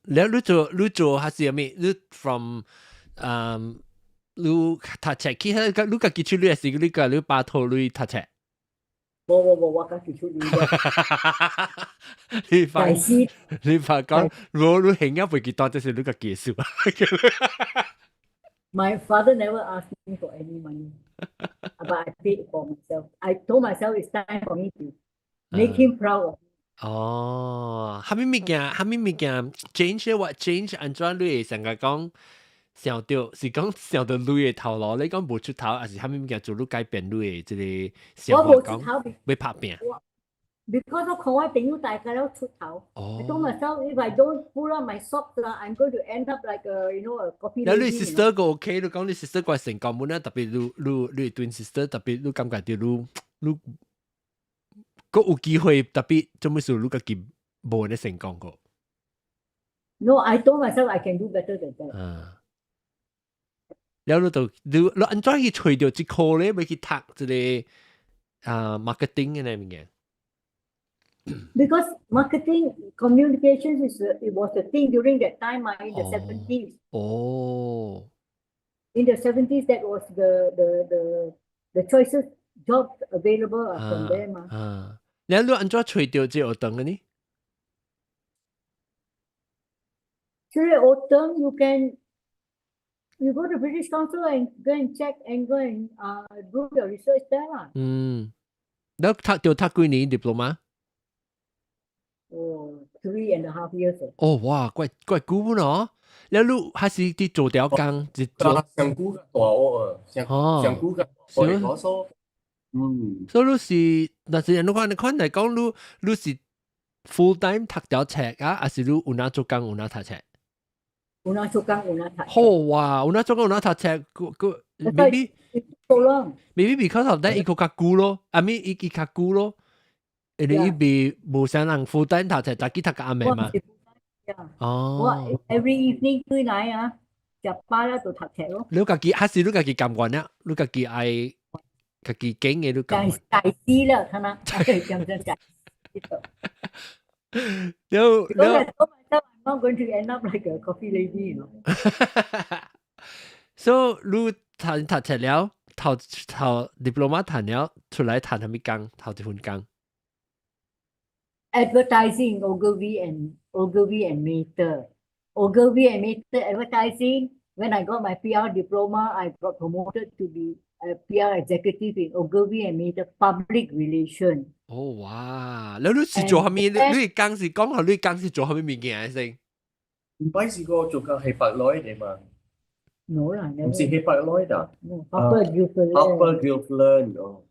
แล้ว你做係是咩？你 from 你讀冊去，你個基礎你係是你把頭你讀冊。我個基礎你發講你興一輩幾多，即係你個技術。My father never asked me for any money, but I paid for myself. I told myself it's time for me to make him proud of me. 係咪物件 change 或 change 安怎你會成日講想到是講想到你嘅頭腦，你講無出頭，還是係咪物件做你改變你嘅即個想法講要拍拼？Because 我同我朋友大家都出頭。I told myself if I don't pull out my socks, I'm going to end up like a coffee lady. แล้ว你 sister 個 OK， 你講你 sister 個成功滿啦，特別你對 sister 特別你感覺到你個有機會特別做咩事你個佢冇人成功過。No, I told myself I can do better than that. แล้ว你安怎去找到一科咧？要去讀即個marketing 嘅呢物件。Because marketing communications it was a thing during that time in the 70s. In the 70s, that was the choicest jobs available from there 嘛。แล้ว你安怎找到這學堂嘅呢？所以學堂 you go to British Council and go and check and go and do your research there 啦。แล้ว讀幾年 diploma？ 3.5 years. 哇，怪久咯！了你还是伫做条工一做上古嘅大屋啊，上古嘅大屋嗰所，所以你是，但是你看嚟講，你是 full time 讀條冊啊，還是你有哪做工有哪讀冊？有哪做工有哪讀。好哇，有哪做工有哪讀冊，個 maybe because of that 伊個較久咯，I mean 伊較久咯，因為伊未無啥人 full time 讀冊，早起讀個暗暝嘛。我 every evening 對來啊，食飽啦就讀冊咯。你家己還是你家己甘願啊？你家己愛家己經嘅你甘願。大師啦，睇下，咁真係。No, I told myself I'm not going to end up like a coffee lady, you know. So 你讀冊了，頭 diploma 讀了，出來讀咩工？頭一份工。Advertising, Ogilvy and Mather. Ogilvy and Mather advertising. When I got my PR diploma, I got promoted to be a PR executive in Ogilvy and Mather Public Relation. 哦哇！你是做下面？你工是講下你工是做下面物件先？唔係試過做個係白內嚟嘛？ No 啦，唔是係白內㗎。Upper Gilfillan 哦。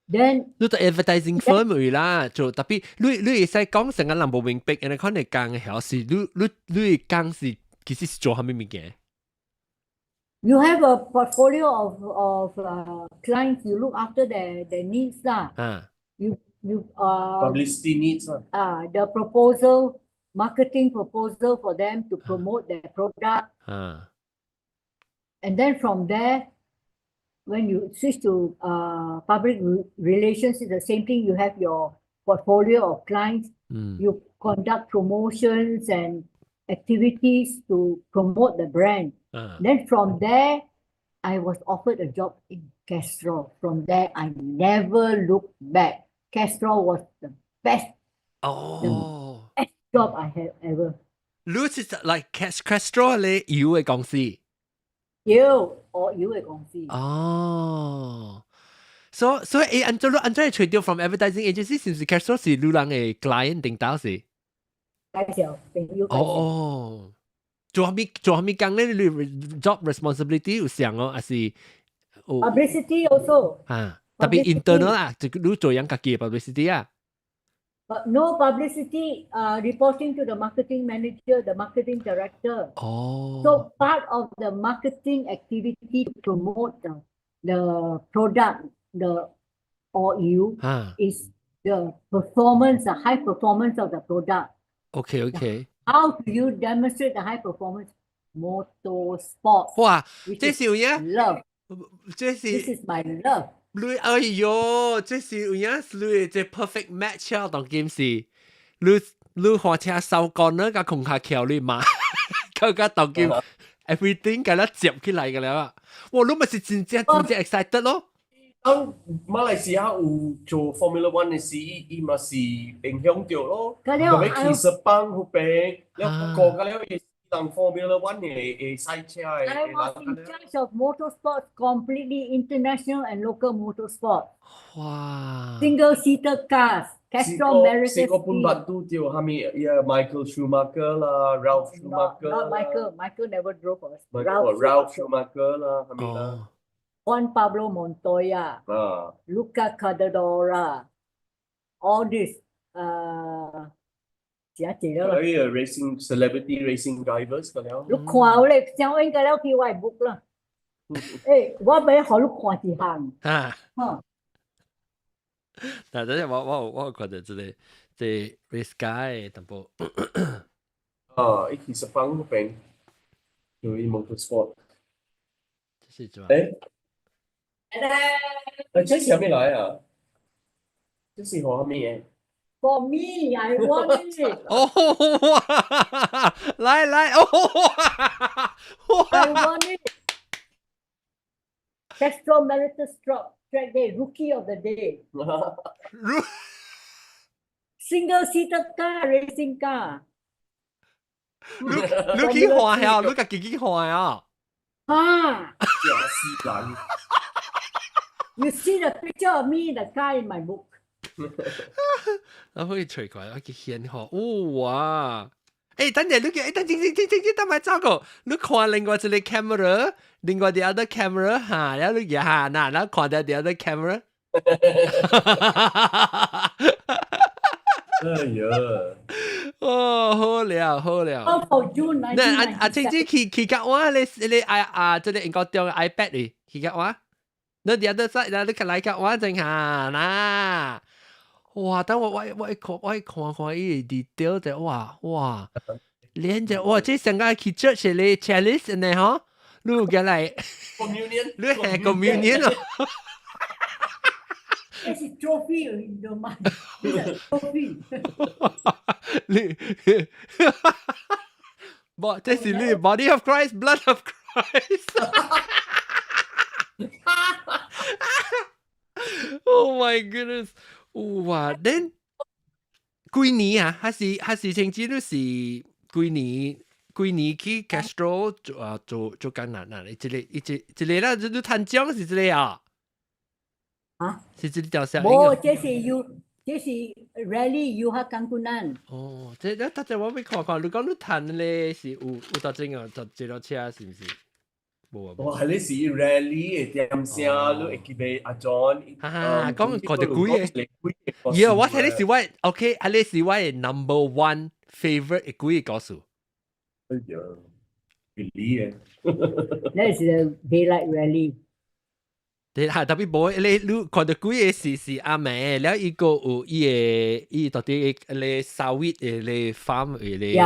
Then 你做 advertising firm 嚟啦，做特別你會使講成個人無明白，你可能工嘅係是你工是其實是做下面物件。You have a portfolio of clients. You look after their needs lah. You publicity needs the proposal, marketing proposal for them to promote their product. And then from there, when you switch to public relations, it's the same thing. You have your portfolio of clients. You conduct promotions and activities to promote the brand. Then from there, I was offered a job in Castrol. From there, I never looked back. Castrol was the best job I had ever. 你是 like Castrol 咧油嘅公司。油嘅公司。哦。所以按照除掉 from advertising agency， 是唔是 Castrol 是你人嘅 client 定到是？介紹朋友介紹。哦。做下面工咧，你 job responsibility 有上哦，還是？Publicity also。特別 internal 啦，就你做樣家己嘅 publicity 啊。No publicity, reporting to the marketing manager, the marketing director. Oh. So part of the marketing activity to promote the product, the oil, is the performance, the high performance of the product. Okay. How do you demonstrate the high performance? Motorsport. 哇，這是有影 love. This is my love. 你哎喲，這是有影你這 perfect match 啊，當劍是你花車收乾啦，甲空下橋你嘛，佢甲當劍 everything 甲啦接起來嘅啦。哇，你咪是真正 excited 咯。當馬來西亞有做 Formula One 嘅時，伊嘛是影響到咯。特別其實幫嗰邊，了個個了嘅當 Formula One 嘅賽車嘅。I was in charge of motorsports, completely international and local motorsport. Wow. Single-seater cars, Castrol Meritus. 試過半百都掉下面Michael Schumacher 啦 ，Ralph Schumacher。Not Michael never drove for us. Ralph Schumacher 啦，係咪啦？ Juan Pablo Montoya, Luca Cadadora, all this, racing celebrity racing drivers 㗎了。你看我咧，像我應該了去外 book 啦。誒，我俾好你看一項。嗱，等陣我覺得這 race guy 淡薄。一其實幫嗰邊做 motorsport。是做。這是咩來啊？這是何咩嘢 ？For me, I want it. 哦哇！來哦哇 I want it. Castrol Meritus Track Day, Rookie of the Day. Single-seater car, racing car. 你幾壞啊？你家幾壞啊？You see the picture of me in the car in my book. 我可以除佢，我幾顯好，哇！等陣，等埋走個，你看另外一個 camera，另外 the other camera 嚇，然後你下嗱，然後看到 the other camera。哎呀，哦，好了。 For June 那阿青 1997. 子去甲我，你即係英國中 iPad 嚟，去甲我。你 the other side，你嚟甲我正下嗱。哇！等我看伊 detail 就哇，連隻哇，即成個去 church 嚟 chalice 呢嗬，你有嘅嚟， communion，你係 communion 咯。This is trophy in your mind. This is trophy. 你不，這是你 body of Christ, blood of Christ. Oh my goodness！ 哇！then 幾年啊？還是前幾都是幾年去 Castro 做工人啊？一個啦，你談獎是這個啊？啊？是這條聲音冇，這是 rally you 喺港股難。哦，這大家我未看，你講你談咧是有特徵啊？就這條車是唔是？冇啊！哇！你是 rally 嘅點聲，你會記得阿 John。講就貴嘅。呀，我睇你是我 OK，你是我嘅 number one favorite 嘅貴嘅歌手。哎呀，really 嘅。That is the daylight rally。你係特別冇你看到貴嘅是阿妹，然後一個有伊到底你沙威嘅你 farm 嘅你。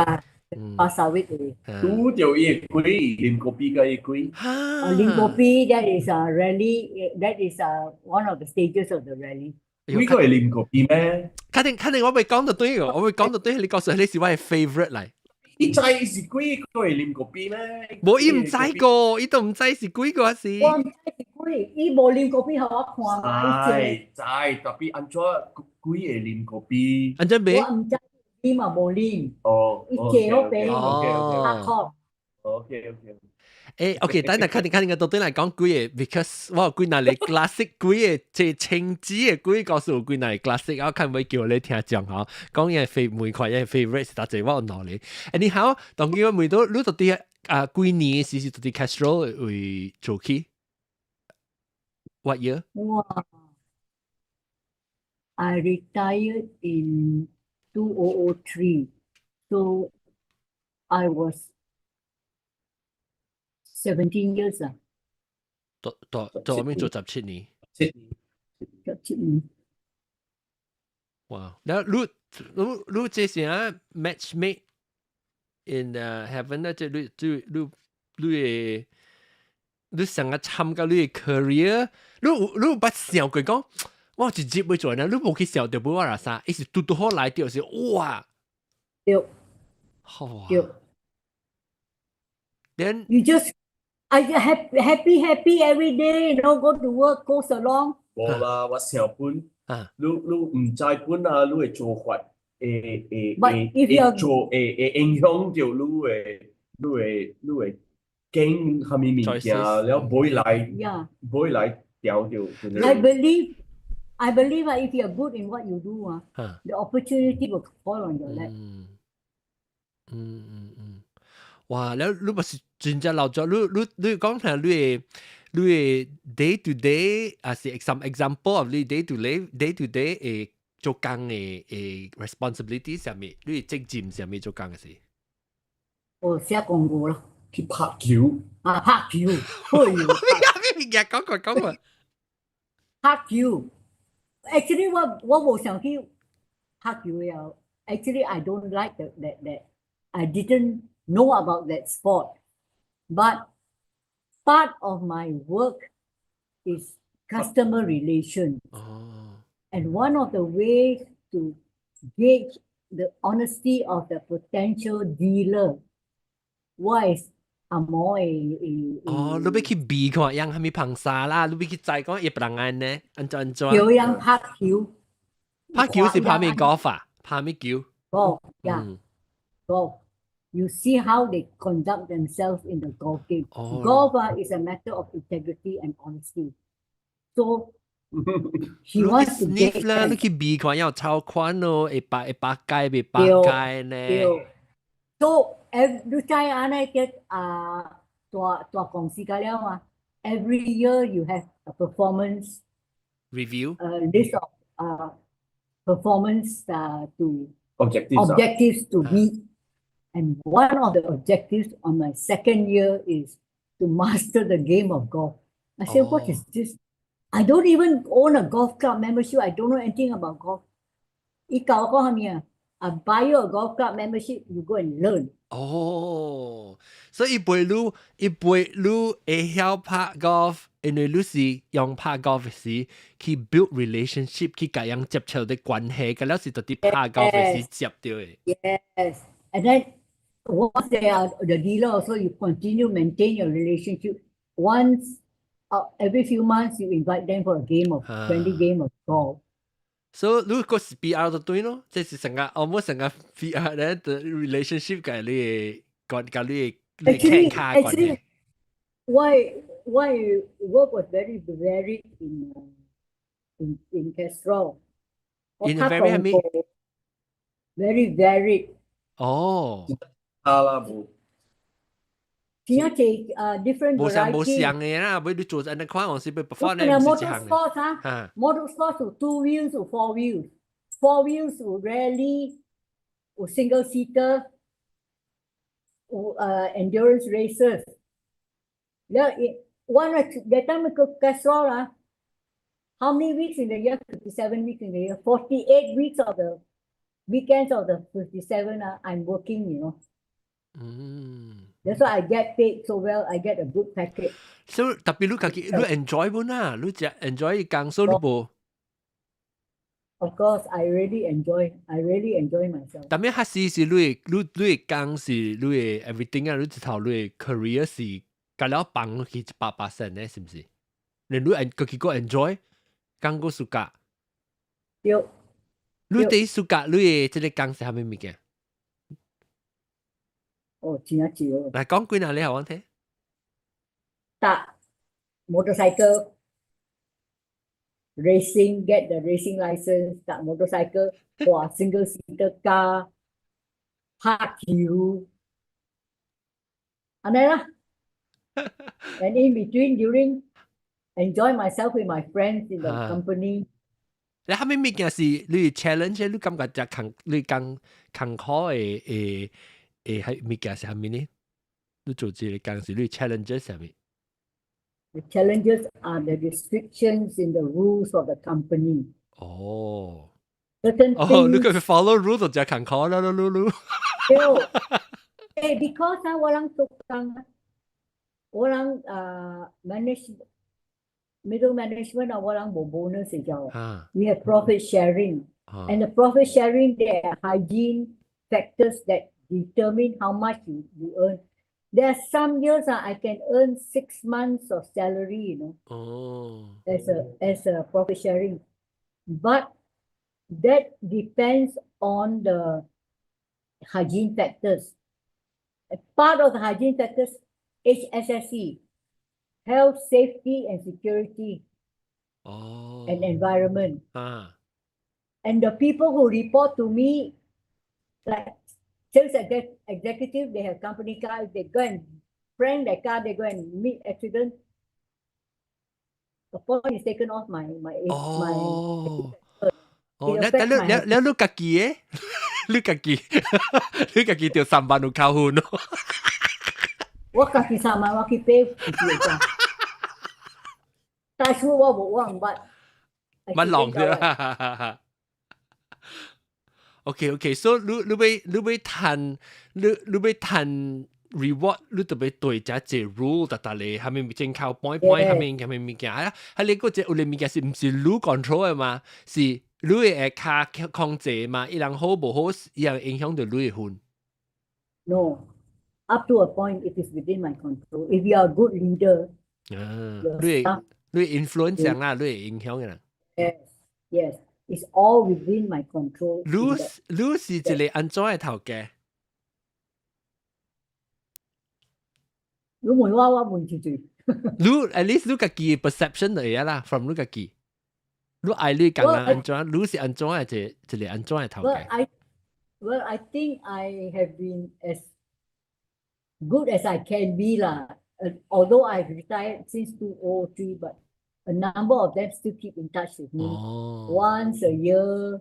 把沙威嘅。拄着伊嘅龜，啉咖啡嘅伊龜。啉咖啡 that is a rally. That is one of the stages of the rally。龜個係啉咖啡咩？肯定我未講到對個，我會講到對你告訴你是我嘅 favorite 嚟。伊知是龜個係啉咖啡咩？冇伊唔知個，伊都唔知是幾個事。我唔知是龜，伊冇啉咖啡互我看嘛。知，特別安怎龜會啉咖啡？安怎咩？我唔知啉嘛冇啉。哦，伊借我俾哦。OK。OK， 等陣肯定到底嚟講幾個 ，because 我幾那嚟 classic 幾個，即係Tsheng-tsi嘅幾個告訴我幾那嚟 classic，我看唔會叫你聽講嚇，講嘢每塊嘢 favorite，但係我攞你。你好，當然我每到你到底幾年是到底 Castro 會做起 ？What year？ 哇 I retired in 2003, so I was 17 years 啊。到後面做17年。17年。哇！然後你這時啊 matchmake in heaven 咧，即係你成日參加你嘅 career，你有捌想過講，我直接要做呢？你冇去想到要我啦啥？伊是拄好來到是哇！對。好對。Then you just I happy every day, go to work, go salon。冇啦，我想本，你唔知本啊，你嘅做法會做會影響到你會驚係咪物件，然後唔會來掉掉。I believe if you are good in what you do, the opportunity will fall on your lap。哇！你咪是真正留咗，你講下你嘅 day to day 啊是 example of 你 day to day 誒做工嘅responsibility 上面，你職責上面做工嘅事。寫廣告啦，去拍球。拍球，咩嘢講過？拍球。Actually，我冇想去拍球呀。Actually, I don't like that. I didn't know about that sport, but part of my work is customer relations. And one of the ways to gauge the honesty of the potential dealer was 你要去比看樣係咪碰沙啦？你要去知講一百人呢？安怎？叫樣拍球。拍球是拍咩golf啊？拍咩球？Golf. You see how they conduct themselves in the golf game. Golf is a matter of integrity and honesty. So he wants to get 啦，你去比看要超寬咯，一百屆未百屆呢？ So every time I get公司㗎了嘛 every year you have a performance review list of performance to objectives to meet. And one of the objectives on my second year is to master the game of golf. I said, what is this? I don't even own a golf club membership. I don't know anything about golf. I buy you a golf club membership, you go and learn. So 一輩你會曉拍 golf，因為你是用拍 golf 時去 build relationship， 去咁樣接觸的關係，咁了是到啲拍 golf 時接到嘅。Yes. And then once they are the dealer also, you continue maintain your relationship. Once every few months you invite them for a game of friendly game of golf. So 如果是 PR 就對咯，即係成個 almost 成個 PR 咧的 relationship 嘅你講你 Actually, why work was very varied in Castrol. In a very varied. Different 冇相 variety. 冇相嘅啦，俾你做緊啲款，我是俾 perform 咧，唔是一行嘅。Motorsports to 2 wheels to 4 wheels. 4 wheels to rally, to single seater, to endurance races. That time we could Castrol, how many weeks in the year? 57 weeks in the year. 48 weeks of the weekends of the 57 I'm working, you know. That's why I get paid so well. I get a good package. So 特別你 enjoy 本啦，你只 enjoy 工作你冇。Of course, I really enjoy myself. 但係係是你工是你 everything 啊，你直頭你 career 是咁了幫你去100%咧，是唔是？你佢個 enjoy 工個暑假。有。你第一暑假你即係工是係咩物件？真係少。嚟講幾耐你係我聽？搭 motorcycle racing, get the racing license, 搭 motorcycle for a single seater car, 拍橋，安尼啦。And in between, during enjoy myself with my friends in the company. 你係咩物件是你 challenge 你感覺就你工考嘅係物件是係咩呢？你做這個工是你 challenges 係咩？ The challenges are the restrictions in the rules of the company. Certain things. 你佢 follow rule 就只工考啦，because 我人做工，我人middle management 我人冇 bonus 嘅， we have profit sharing. And the profit sharing, there are hygiene factors that determine how much you earn. There are some years I can earn 6 months of salary, you know, as a profit sharing. But that depends on the hygiene factors. Part of the hygiene factors, HSSE, health, safety, and security, and environment. And the people who report to me, like sales executive, they have company car. If they go and prank their car, they go and meet accident. The point is taken off my. แล้วลูกกะกีลูกกะกีเดี๋ยว3萬有扣款咯。我自己3萬，我去俾自己㗎。但係我冇忘乜。乜浪啫？OK， so 你要談 reward， 你特別對只 rule 特你係咪正靠 point 係咪物件啊？係你嗰隻有啲物件是唔是你 control 嘅嘛？是你會卡控制嘛？一樣好唔好，一樣影響到你嘅款。No, up to a point, it is within my control. If you are a good leader, 你 influence 人啦，你影響人。Yes, it's all within my control. 你是一個安怎嘅頭家？你問我問住。你 at least 你自己 perception 嚟啊啦 ，from 你自己。你愛你講啊安怎？你是安怎嘅一個安怎嘅頭家 Well, I think I have been as good as I can be lah. Although I've retired since 2003, but a number of them still keep in touch with me. 哦， Once a year,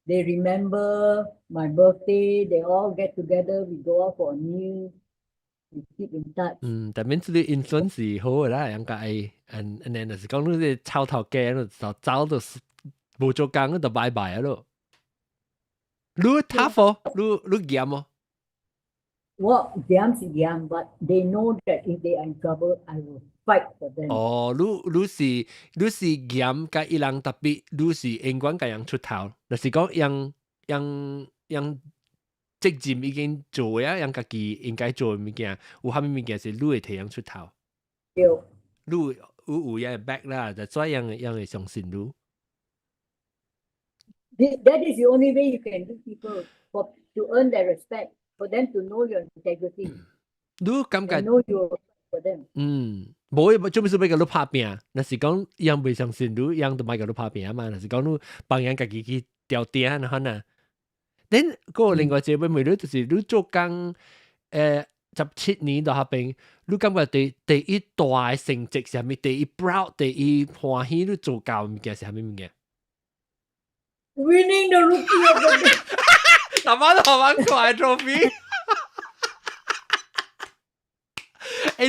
they remember my birthday. They all get together. We go out for a meal. We keep in touch. 但免这里 influence 是好嘅啦，人家係and就是講你啲臭頭家，就走到冇做工，就拜拜咯。你 tough 哦，你嚴哦。Well, diam, but they know that if they are in trouble, I will fight for them. 哦，你是嚴甲伊人特別，你是永遠甲人出頭，就是講人責任已經做啊，人家己應該做嘅物件，有蝦米物件是你會替人出頭，有你有人 back 啦，就所以人會相信你。That is the only way you can do people to earn their respect, for them to know your integrity. 你感覺 And know you will fight for them. 冇做咩事要甲你拍拼，若是講人未相信你，人就莫甲你拍拼嘛。若是講你幫人家己去調定，然後呢，then 個另外一個問題就是你做工17年到下邊，你感覺第一大嘅成績是啥物？第一 proud， 第一歡喜你做到嘅物件是啥物物件？ Winning the rookie of the day. 南灣台灣快 trophy。你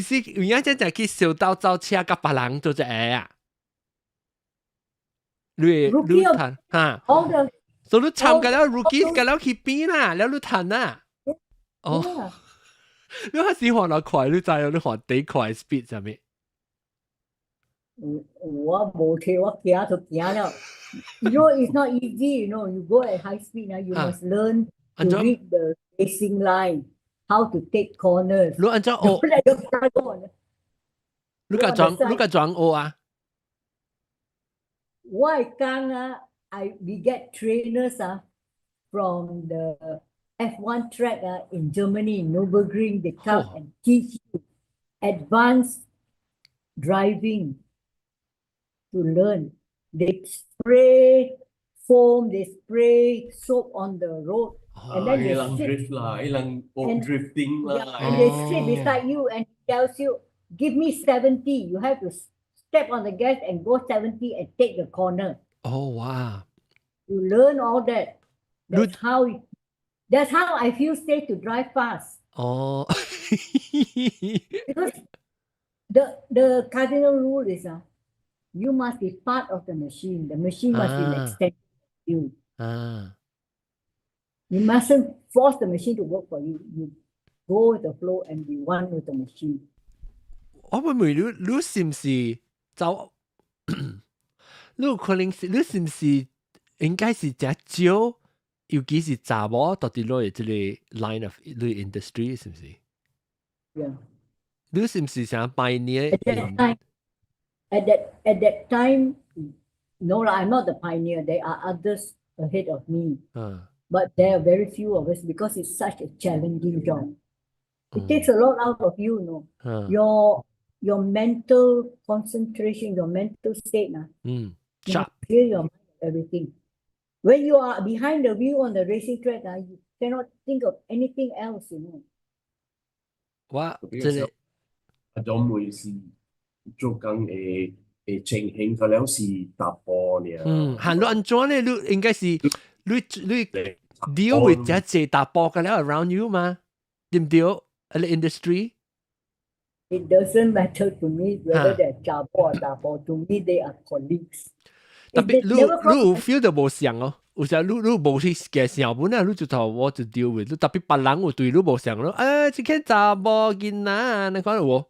是有影真正去小島走車甲別人做只下啊？你彈嚇？ All the 所以你參加了 rookie， 甲了去邊啦，了你彈啊？哦， yeah. 你開始學得快，你知道你學第快 speed 上面。我冇車，我行就行了。You know, it's not easy. You know, you go at high speed now. You must learn to 按照 read the racing line, how to take corners. 你按照學， Don't let the car go on. 你甲轉學啊？ Why can't we get trainers from the F1 track in Germany, Nürburgring, they come Oh. and teach you advanced driving to learn. They spray foam, they spray soap on the road, and then they ilang sit, drift lah, ilang And- drifting yeah, lah. and they sit Oh. beside you and tells you, give me 70. You have to step on the gas and go 70 and take the corner. 哦哇！ You learn all that. Good. That's how I feel safe to drive fast. 哦， Because the cardinal rule is you must be part of the machine. The machine must be an Ah. extension of you. 啊， You mustn't force the machine to work for you. You go with the flow and be one with the machine. 我會問你是唔是走？你有可能是你是唔是應該是只少，尤其是查某到底攞即個 line of 你 industry 是唔是？ Yeah. 你是唔是想 pioneer At that time, at that time, no, I'm not the pioneer. There are others ahead of me. 啊 But there are very few of us because it's such a challenging job. It 嗯 takes a lot out of you, you know. 啊 Your mental concentration, your mental state, you ，sharp must clear your mind of everything. When you are behind the wheel on the racing track, you cannot think of anything else, you know. 我即個阿種妹是做緊情形，佢了是搭波呢。行你安怎咧？你應該是你 deal with 只隻大波嘅了 around you 嘛？對唔對？喺 industry。 It doesn't matter to me whether Huh. they're chabo or dabo. To me, they are colleagues. 特 If 別 they 你 never 你有 cross feel 到無像哦，有時候你無去嘅成本啊，你就頭我就 deal with。你特別別人有對你無像咯，即個查某囡仔，你講有無？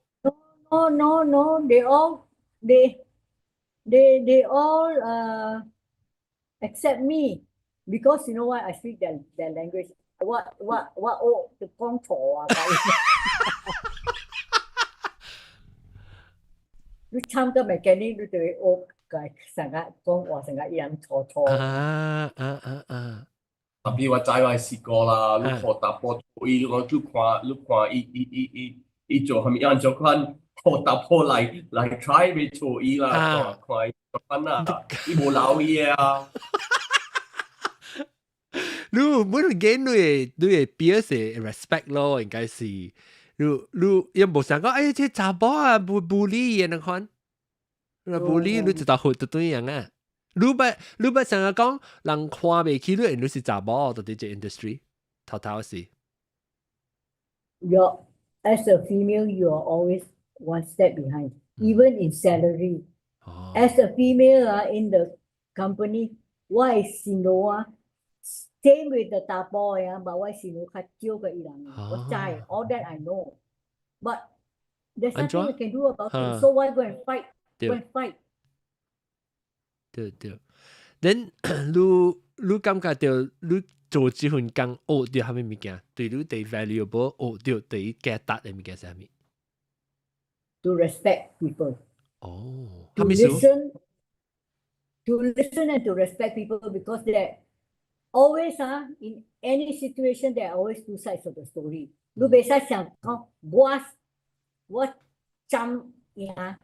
No. They all accept me because you know what? I speak their language. What oh the 講錯啊！你參加 mechanic 你就會學嘅成日講話成日人錯錯。啊！特別我知我試過啦，你學搭波，我看伊做係咪有人做緊學搭波嚟 try 咪做伊啦，看做緊啊，伊冇鬧伊啊。你每個見你表示 respect 咯，應該是你又冇想講，哎，這查甫啊bully人看，那 bully 你就到好多樣啊。你不想講人看袂起你，你是查甫到底這 industry 頭是。As a female, you are always one step behind, even in salary. As a female in the company, why xin lô same with the tapo but why xin lô khát chiêu cái ilang what chai all that I know, but there's nothing you can do about it. So why go and fight? Go and fight. 對。Then 你感覺到你做這份工學到啥物物件？對你最 valuable 學到最價值的物件是啥物？ To respect people. Oh, to listen and to respect people, because there always in any situation there are always two sides of the story. 你袂使想講我針贏，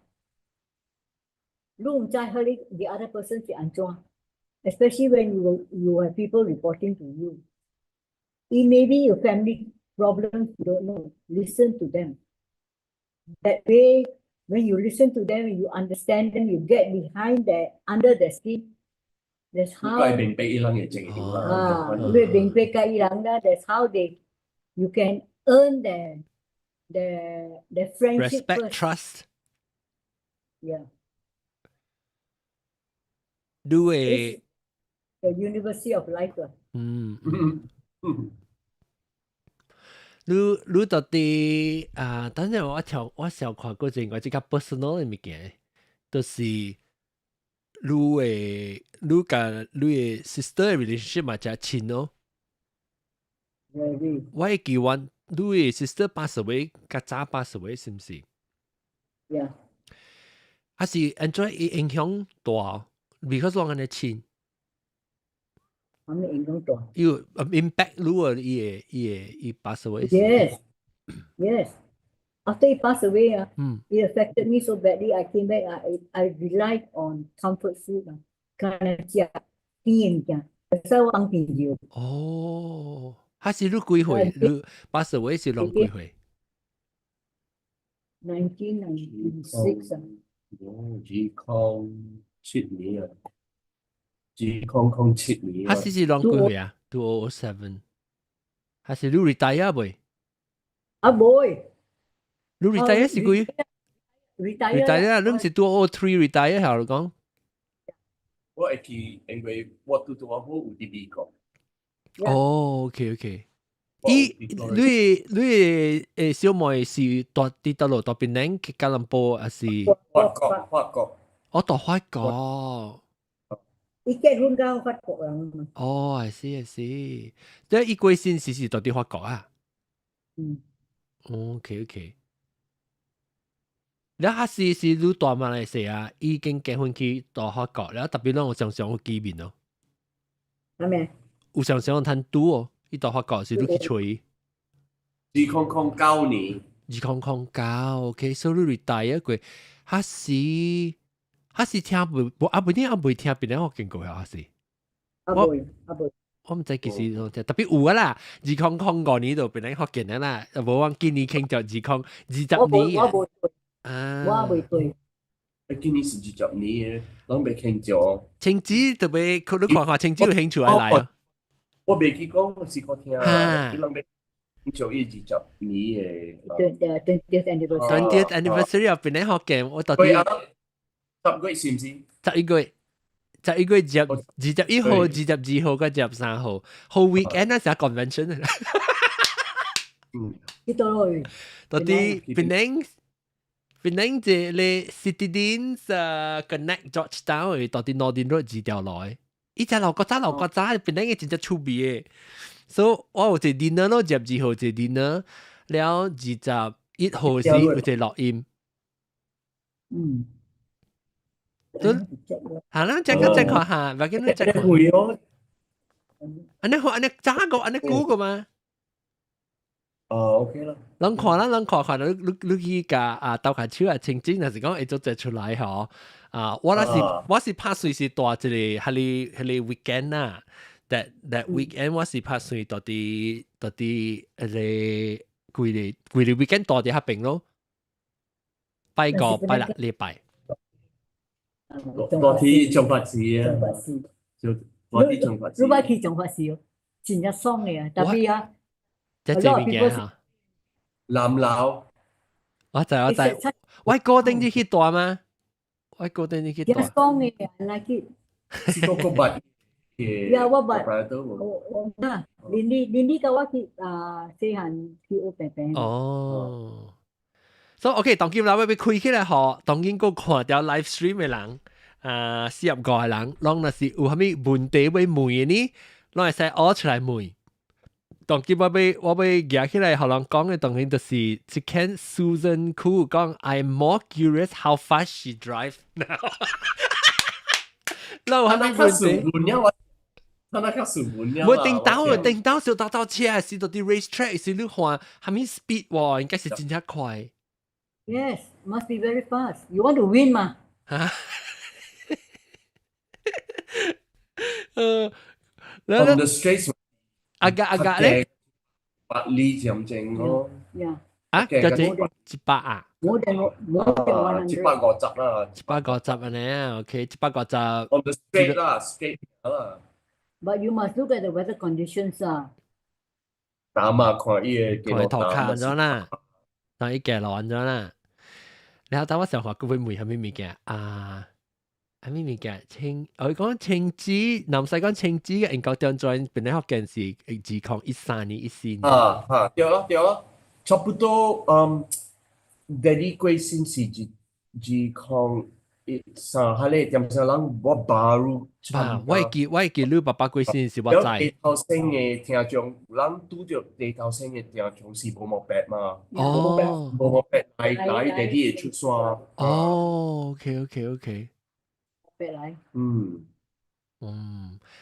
你唔知佢哋 the other person 是安怎。Especially when you have people reporting to you. It may be your family problems, you don't know. Listen to them. That way, when you listen to them, you understand them, you get behind under the skin. That's how. That's how you can earn their friendship. Respect, first. trust. Yeah. Do a The University of Life. 你到底等陣我小看過陣，我即個 personal 嘅物件，就是你甲你嘅 sister 嘅 relationship 嘛，真親咯。我會記得你嘅 sister pass away，較早 pass away 是唔是？ Yeah. 還是 enjoy 影響大 ，because 我安尼親。You impact 你啊，伊 pass away。Yes. After he passed away, it affected me so badly. I came back. I relied on comfort food. Oh, 還是你幾歲？你 pass away 是兩幾歲 ？19962007年還是兩幾歲啊？2007，還是你 retire 未？未。你 retire 是幾？retire 你唔是2003 retire 下嚟講？我會記，因為我對我好有啲美國。哦 ，OK。你小妹是到落到檳城、吉隆坡還是？法國。我到法國。伊結婚到法國人。哦，I see。即係伊過身是到啲法國啊？OK。แล้วฮัสซีรู้ตัวมาเลเซีย已經結婚去到法國แล้ว特別讓我常常有見面咯。係咪？有常常談賭哦，伊到法國是你去吹。2009年。2009 ，OK， 所以你 retire 過，ฮัสซี聽不定未聽別人我見過啊，ฮัสซี。我唔知幾時特別有啊啦，2005年度別人學見啊啦，無忘今年慶祝2020年啊。我未對。今年是20年，攏未慶祝。Tsheng-tsi 特別，你看下Tsheng-tsi有興趣來啊？我未記講，我試過聽啊，攏未慶祝伊20年嘅。20th anniversary 入邊咧學嘅，我到底10月是唔是？11月21號、22號跟23號，好 weekend 啊，成 convention 啊。到底Penang 這咧 Citizens Connect Georgetown 到底 Northern Road 幾條來？依隻老國仔Penang 嘅真正出名嘅，所以我有隻 dinner 咯，22號隻 dinner，了21號是有隻錄音。係啦，再看下，唔緊要再看。安尼渣個，安尼估個嘛？OK 啦。人看到你去甲鬥下手Tsheng-tsi若是講會做隻出來吼，我是拍隨時帶一個迄個 weekend 啊， that weekend 我是拍算到啲誒幾個 weekend 多啲喺邊咯，拜個拜六禮拜。多啲中法事啊，就多啲中法事。如果去中法事，真係爽嘅啊！特別啊，即係這邊嘅嚇。南樓，我知，喂哥定啲 hit 大嗎？喂哥定啲 hit 大。爽嘅，like it。是嗰個物嘅。呀，我啊，你個我去細漢去學平平。哦。所以 OK， 當今啦，要開起來嗬，當今個看掉 live stream 嘅人，40個嘅人，攏若是有蝦米問題要問嘅呢，攏會使攞出來問。當今我要舉起來，互人講嘅當然就是一間 Susan Khoo 講 ，I'm more curious how fast she drive now 。有蝦米問題？冇定到小搭車，是到啲 racetrack，是你看蝦米 speed 喎，應該是真正快。Yes, must be very fast. You want to win 嘛？嚇？On the streets，agak咧，8里正咯。就係100啊？More than 100。150啦。150呢 ？OK， 150。On the street 啦 ，street 啦。But you must look at the weather conditions 啊。打嘛，看伊個。看圖看咗啦，當伊嘅落咗啦。然後等我想話佢會唔會係咩物件啊？係咩物件？我講Tsheng-tsi，南西講Tsheng-tsi嘅英國調轉本來學件是2013年14年。對啦，差不多Daddy 貴先是2013，係咧點樣人我baru。我會記你爸爸貴先是我知。地頭先嘅聽眾，人拄着地頭先嘅聽眾是冇毛白嘛？冇毛白嚟Daddy 嘅出山。OK。白嚟。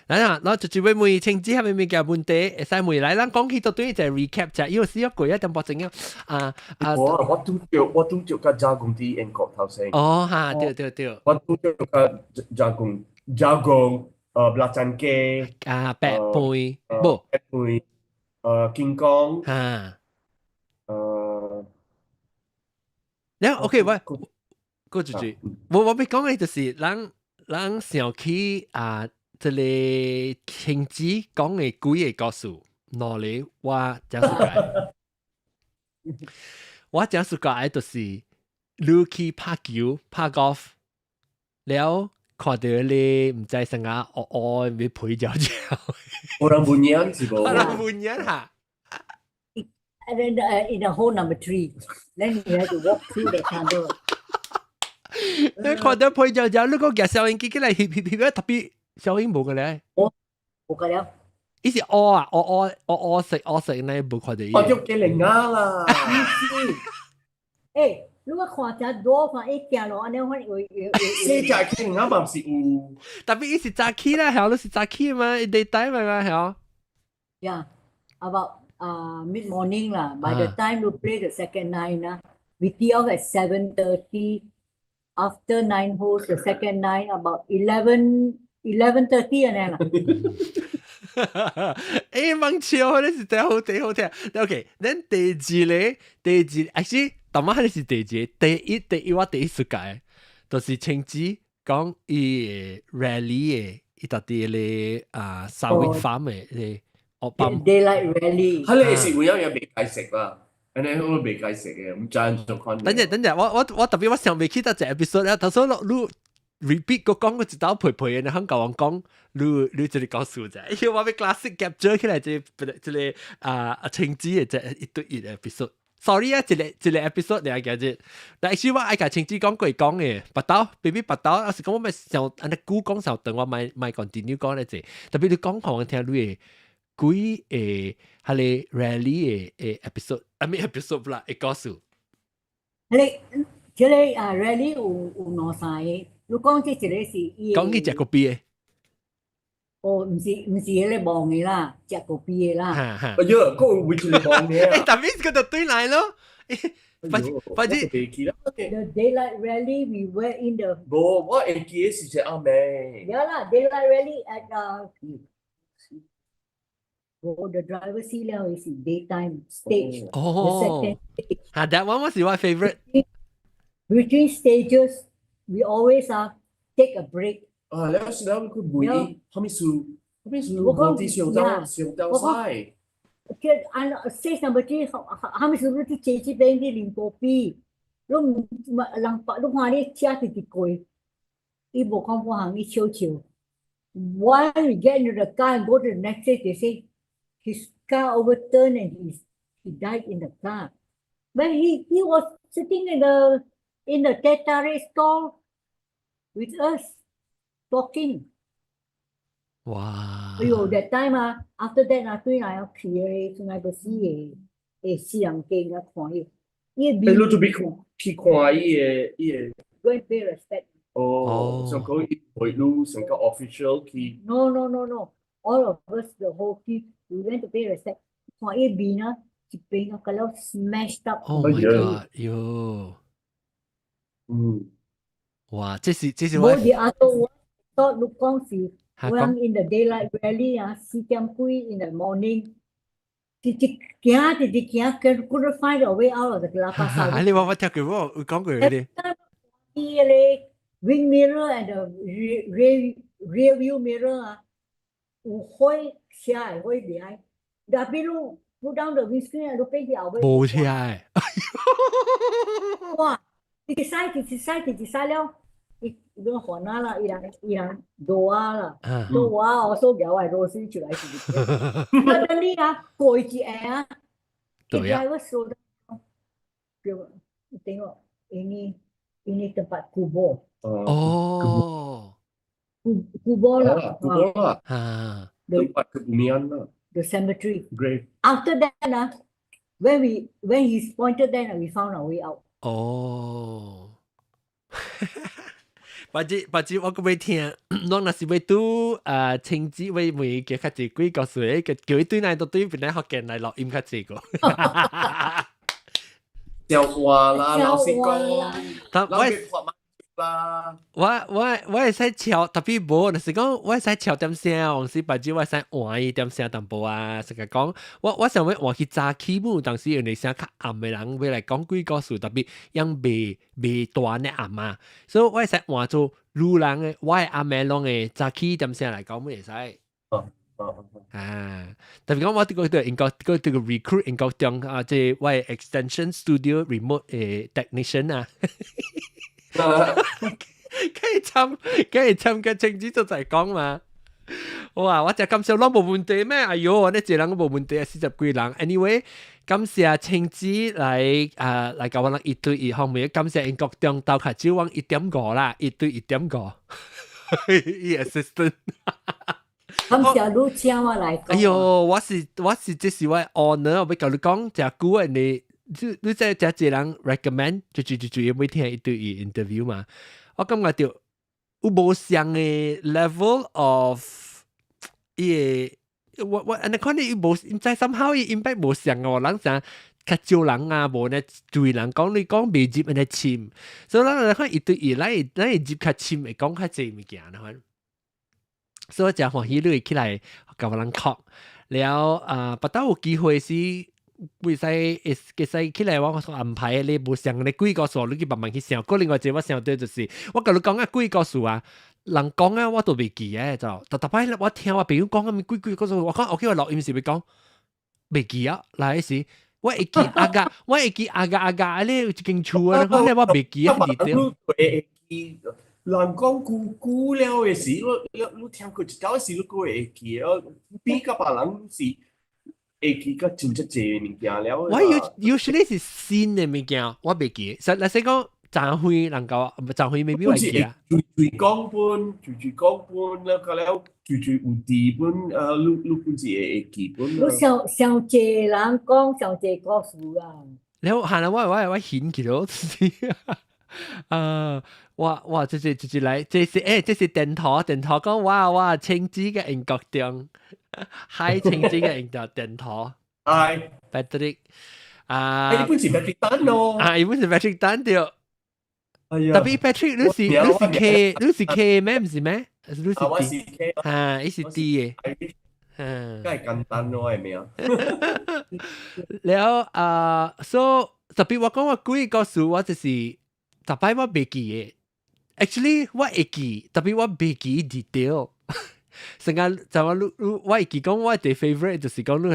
嗱，就會問Tsheng-tsi係咪物件問題？會使問來，咱講起到對就 recap 啫，因為試過一點半鐘我拄着個加工啲英國頭先。嚇，對。我拄着個加工belacan雞白貝，金剛然後 OK， 我就我俾講嘅就是咱想起這個Tsheng-tsi講嘅幾個故事，攞嚟我真係我真係嘅就是你去拍球拍 golf， แล้ว看到你唔知成日要陪住。orang bunyian sih bro. Orang bunyian ha. And then in the hole number 3, then you have to walk through the tunnel. 你看到陪住，你個夾收音機嚟翕特別收音冇嘅咧。冇嘅了。伊是我食呢冇看到。我喐嘅零啦。誒。如果看只多看一行路，安尼我四隻傾啱嘛是有，特別伊是早起啦，係，你是早起嘛，daytime嘛，係。Yeah, about mid morning 啦。By the time you play the second nine 啦，we tee off at 7:30. After 9 holes, the second nine about 11:30 安尼啦。蠻超，你是真好聽。OK，咱第二actually。但係係第一我第一世界，就是Tsheng-tsi講伊 rally 嘅，伊到啲咧Sawit farm 嘅Daylight rally。係你是會有嘢未解釋啦，你香港未解釋嘅，唔真做看。等陣，我特別我想未記得隻 episode 啦，頭先你 repeat 個講個一道陪嘅，你香港人講，你這裡講數啫，因為我俾 classic capture 起來，這Tsheng-tsi 嘅這一對一 episode。Sorry 啊，一個 episode 嚟嘅啫。但係actually我愛甲Tsheng-tsi講嘅，拔刀 ，baby 拔刀，有時講我咪想安尼久講上等我咪 continue 講咧啫。特別你講互我聽你幾係你 rally 嘅 episode，咪 episode 啦，嘅故事。你這個rally 有兩三個，你講這一個是講起隻個 B 嘅。唔是迄個望嘅啦，食個邊嘅啦。哎呀，講會出嚟望嘅。特別嗰度對嚟咯。反正 The daylight rally we were in the。我會記是隻阿妹。呀啦 ，daylight rally at the driver seat 了 is daytime stage. The 哦 second stage. ，that one was your favorite. Between stages, we always take a break. แล้ว佢每後面數我講啲上到晒。stage number 3，他們是不是去坐這邊去林波比？人看你車直直過，伊無講半行，伊笑笑。When we get into the car and go to the next stage, they say his car overturned and he died in the car. But he was sitting in the teh tarik stall with us talking. 哇！哎呦 that time after that 對來去嘅，從來個死嘅，死人驚看伊，伊你準備去看伊個 go and pay respect. 上講伊會路成個 official 去。No. All of us, the whole team, we went to pay respect. 看伊邊一邊kalau smashed up. Oh my god！喲，哇！這是我。Both the other one thought 你講是。When in the daylight rally 4點幾 in the morning 直行 couldn't find a way out of the Kelapa South. 你我聽過我講過啲。The wing mirror and the rear view mirror 有開車開嚟，但係你 put down the windscreen 你俾佢後尾冇車誒。哇！直曬了。Itu hona lah, ilang doa lah. Doa also gawai rosi chulai sini. Suddenly koi ci the driver slow down. Dia tengok ini tempat kubur. Oh. Kubur lah. Tempat kebumian lah. The cemetery. Grave. After that when he pointed then we found our way out. Oh. 把子我個未聽，我那是為都青子為每嘅較濟幾個歲嘅叫伊對內都對邊嚟學嘅嚟錄音較濟個。笑話啦，老師講，我會使笑，特別無，那是講我會使笑點聲，往時把子我會使換伊點聲淡薄啊，成日講我想要換去早起舞，當時人哋聲較暗嘅人會嚟講幾個數，特別樣未大呢暗啊，所以我會使換做路人嘅，我係暗嘅攏嘅早起點聲嚟講冇會使。特別講我對個英國對個 recruit 英國中即係我係 extension studio remote technician 啊。梗係參嘅政治就係講嘛，我就咁少攞冇問題咩？哎呦，我呢這人冇問題啊，40幾人。Anyway，感謝青子嚟教我哋1對1方面，感謝英國中到卡只往1.5啦，1對1.5，伊 assistant。感謝你請我嚟講。哎呦，我是這是我 honor，我要教你講，就估人哋。你即係一人 recommend 就要每聽1對1 interview 嘛？我感覺到有無相嘅 level of 我安尼看你有無，唔知 somehow 伊 impact 無相嘅，人想較少人啊，無呢對人講你講未接安尼簽，所以咱看1對1，咱會接較簽會講較濟物件啦。所以我真歡喜你會起來甲我人講，了不但有機會是。會使起來我安排你無想你幾個數，你去慢慢去想。個另外一個我想到就是，我甲你講幾個數人講我都未記就特擺我聽我朋友講幾個數，我講 OK 我錄音時咪講未記嗱時我會記阿噶咧一間厝啊，可能我未記啲人講久了嘅時，你聽過一舊時，你個會記比較別人是。會記個真真濟物件了。我usually 是新嘅物件，我未記。實例如講，站會能夠站會未必會記啊。最講本，了個了最有地本，你本是會記本。你上濟人講上濟故事啊。แล้วหาแล้วว่าหินกี่โล哇這是來這是電台講哇青子嘅英國中，Hi 青子嘅英國電台 ，Hi Patrick 呢本是 Patrick 單咯，呢本是 Patrick 單掉，特別 Patrick 你是 K 咩唔是咩？我是 K，你是 D 嘅。梗係簡單咯，係咪啊？แล้วso 特別我講我幾個數我就是特別我未記嘅 ，actually 我會記，特別我未記 detail。成日就我我會記講我哋 favorite 就是講你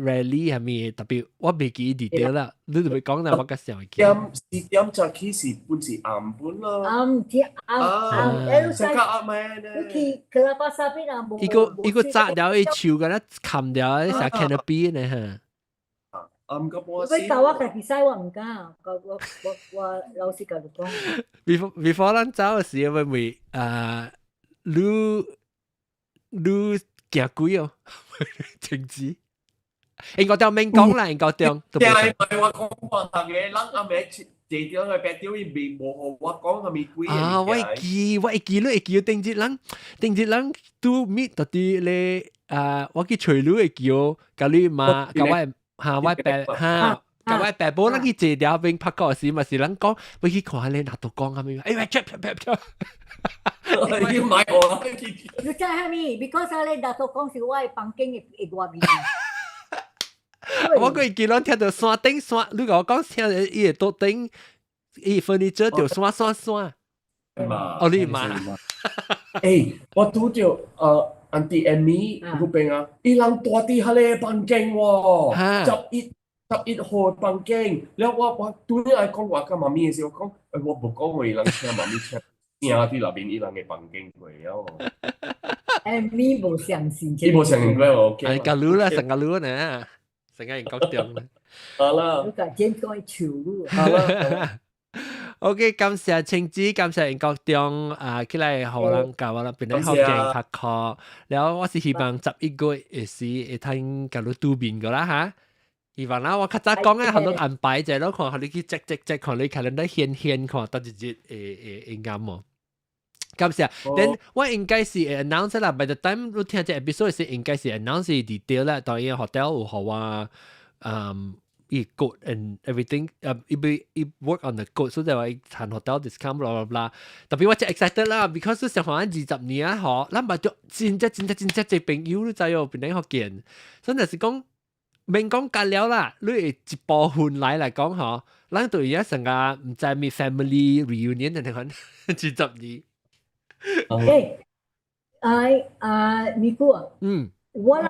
rarely 係咪特別我未記 detail 啦，你就會講啦，我嘅時候記。點就其實本是暗本咯。上加暗咩呢？去 kelapa sawit 啊，一個摘掉一樹嘅啦，冚掉一成 canopy 呢嚇。暗個波佢教我家己使我唔敢，我老師教佢講。before 咱走嘅時候，會唔會你行鬼哦？Tsheng-tsi，應該就免講啦，應該就。但係唔係話講話嘅，咱阿妹地點去白掉，伊未無學我講係咪鬼啊！我會記，你會記定節人都meet 到啲咧我去隨路會記哦，教你嘛，教我嚇我白嚇。教我白波，咱去坐條邊拍嗰時，咪是咱講，要去看下你拿到講咁樣，哎呀，跳。要買我啦！你知係咪 ？Because 咧，拿到講是我嘅房間嘅外面。我嗰記咱聽到山頂山，你講聽到伊個桌頂，伊 furniture 就山。哦，你嘛？誒，我拄着Auntie Amy 嗰邊啊，伊人大啲下咧房間喎，11號房間，然後我拄日講話跟媽咪嘅時候，我冇講話伊人聽媽咪聽。聽啲入邊伊人嘅房間過咯。Amy 冇相信，伊冇相信過我。係個路啦，成個路呢，成個人高中啦。好啦，你講點講潮路？好啦。OK， 感謝Tsheng-tsi，感謝Eng Kok Tiong起來互人教我啦，變嚟學勁拍課。然後我是希望11個月時會睇教你對面個啦嚇。希望啦，我較早講嘅，可能安排者咯，看你去check，看你可能咧顯看到一日會啱喎。感謝。then 我應該是 announce 啦 ，by the time 你聽這 episode 是應該是 announce detail 啦，當然 hotel 有好啊，it code and everything，it work on the code，所以話談 hotel discount blah blah blah。特別我真 excited 啦 ，because 上翻20年啊，嗬，咱咪就真隻朋友都知哦，變嚟學見，所以就是講。免講隔了啦，你一部分嚟講嗬，咱對而家成個唔知咩 family reunion 定係20年。咪姑啊，我人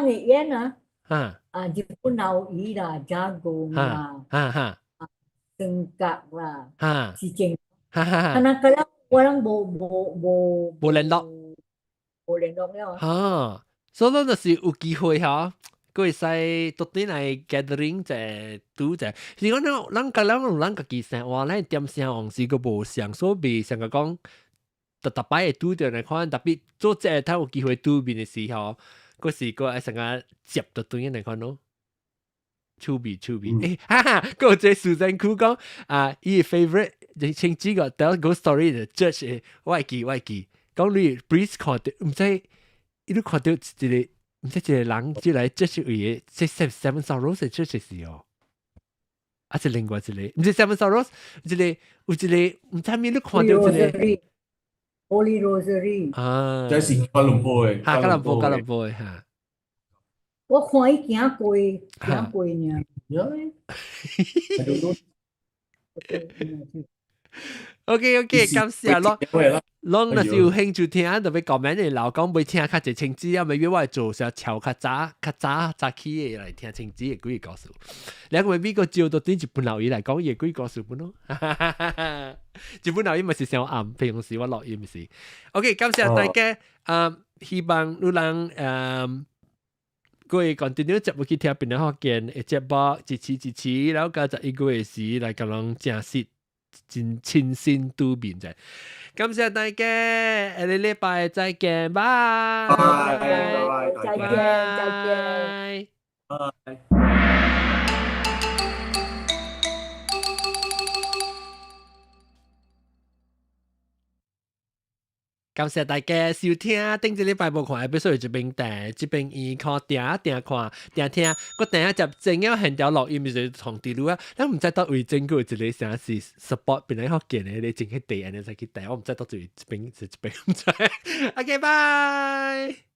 嘅煙啊，日本鬧魚啦，炸貢啦，生格啦，是正，但係我人冇聯絡了。所以就是有機會嗬。佢會使到底嚟 gathering 就拄就，是講咱個咱家己生活，咱點生往時個無相，所以成個講，特擺會拄着嚟看，特別做這睇有機會拄面嘅時候，嗰時個係成個接到對嚟看咯，趣味，嗰個最蘇珍酷講伊 favorite Tsheng-tsi個 tell ghost story 嘅 judge 我會記，講你 breeze 看到，唔知伊都看到一個。唔知一個人即來即係嘢，即係 Seven Sorrows 即係事哦。啊，即另外一個，唔知 Seven Sorrows，有一個唔知咩你看到一個。Holy Rosary。這是吉隆坡嘅。嚇，吉隆坡嘅嚇。我看伊行過呢。OK， 感謝咯。攏若是有興趣聽，特別comment嚟留講未聽較濟Tsheng-tsi啊，咪約我做成超較早起嘅嚟聽Tsheng-tsi嘅幾個故事。兩個美國照到啲日本留言嚟講嘢幾個故事本咯。日本留言咪是上暗，平時我錄音咪是。OK， 感謝大家，希望你人各位 continue 接落去聽邊個學見嘅節目，支持，然後加11個月時嚟咁樣正式。真親身對面啫，感謝大家，下個禮拜再見，拜，再見。感謝大家收聽，頂一禮拜無看，必須這邊訂，這邊伊看定看聽，我等下就正要現條錄音就同啲路啊，咱唔知道為整個一個啥是 support 邊個學見嘅，你整起地，你再去訂，我唔知道對這邊唔知。OK，拜。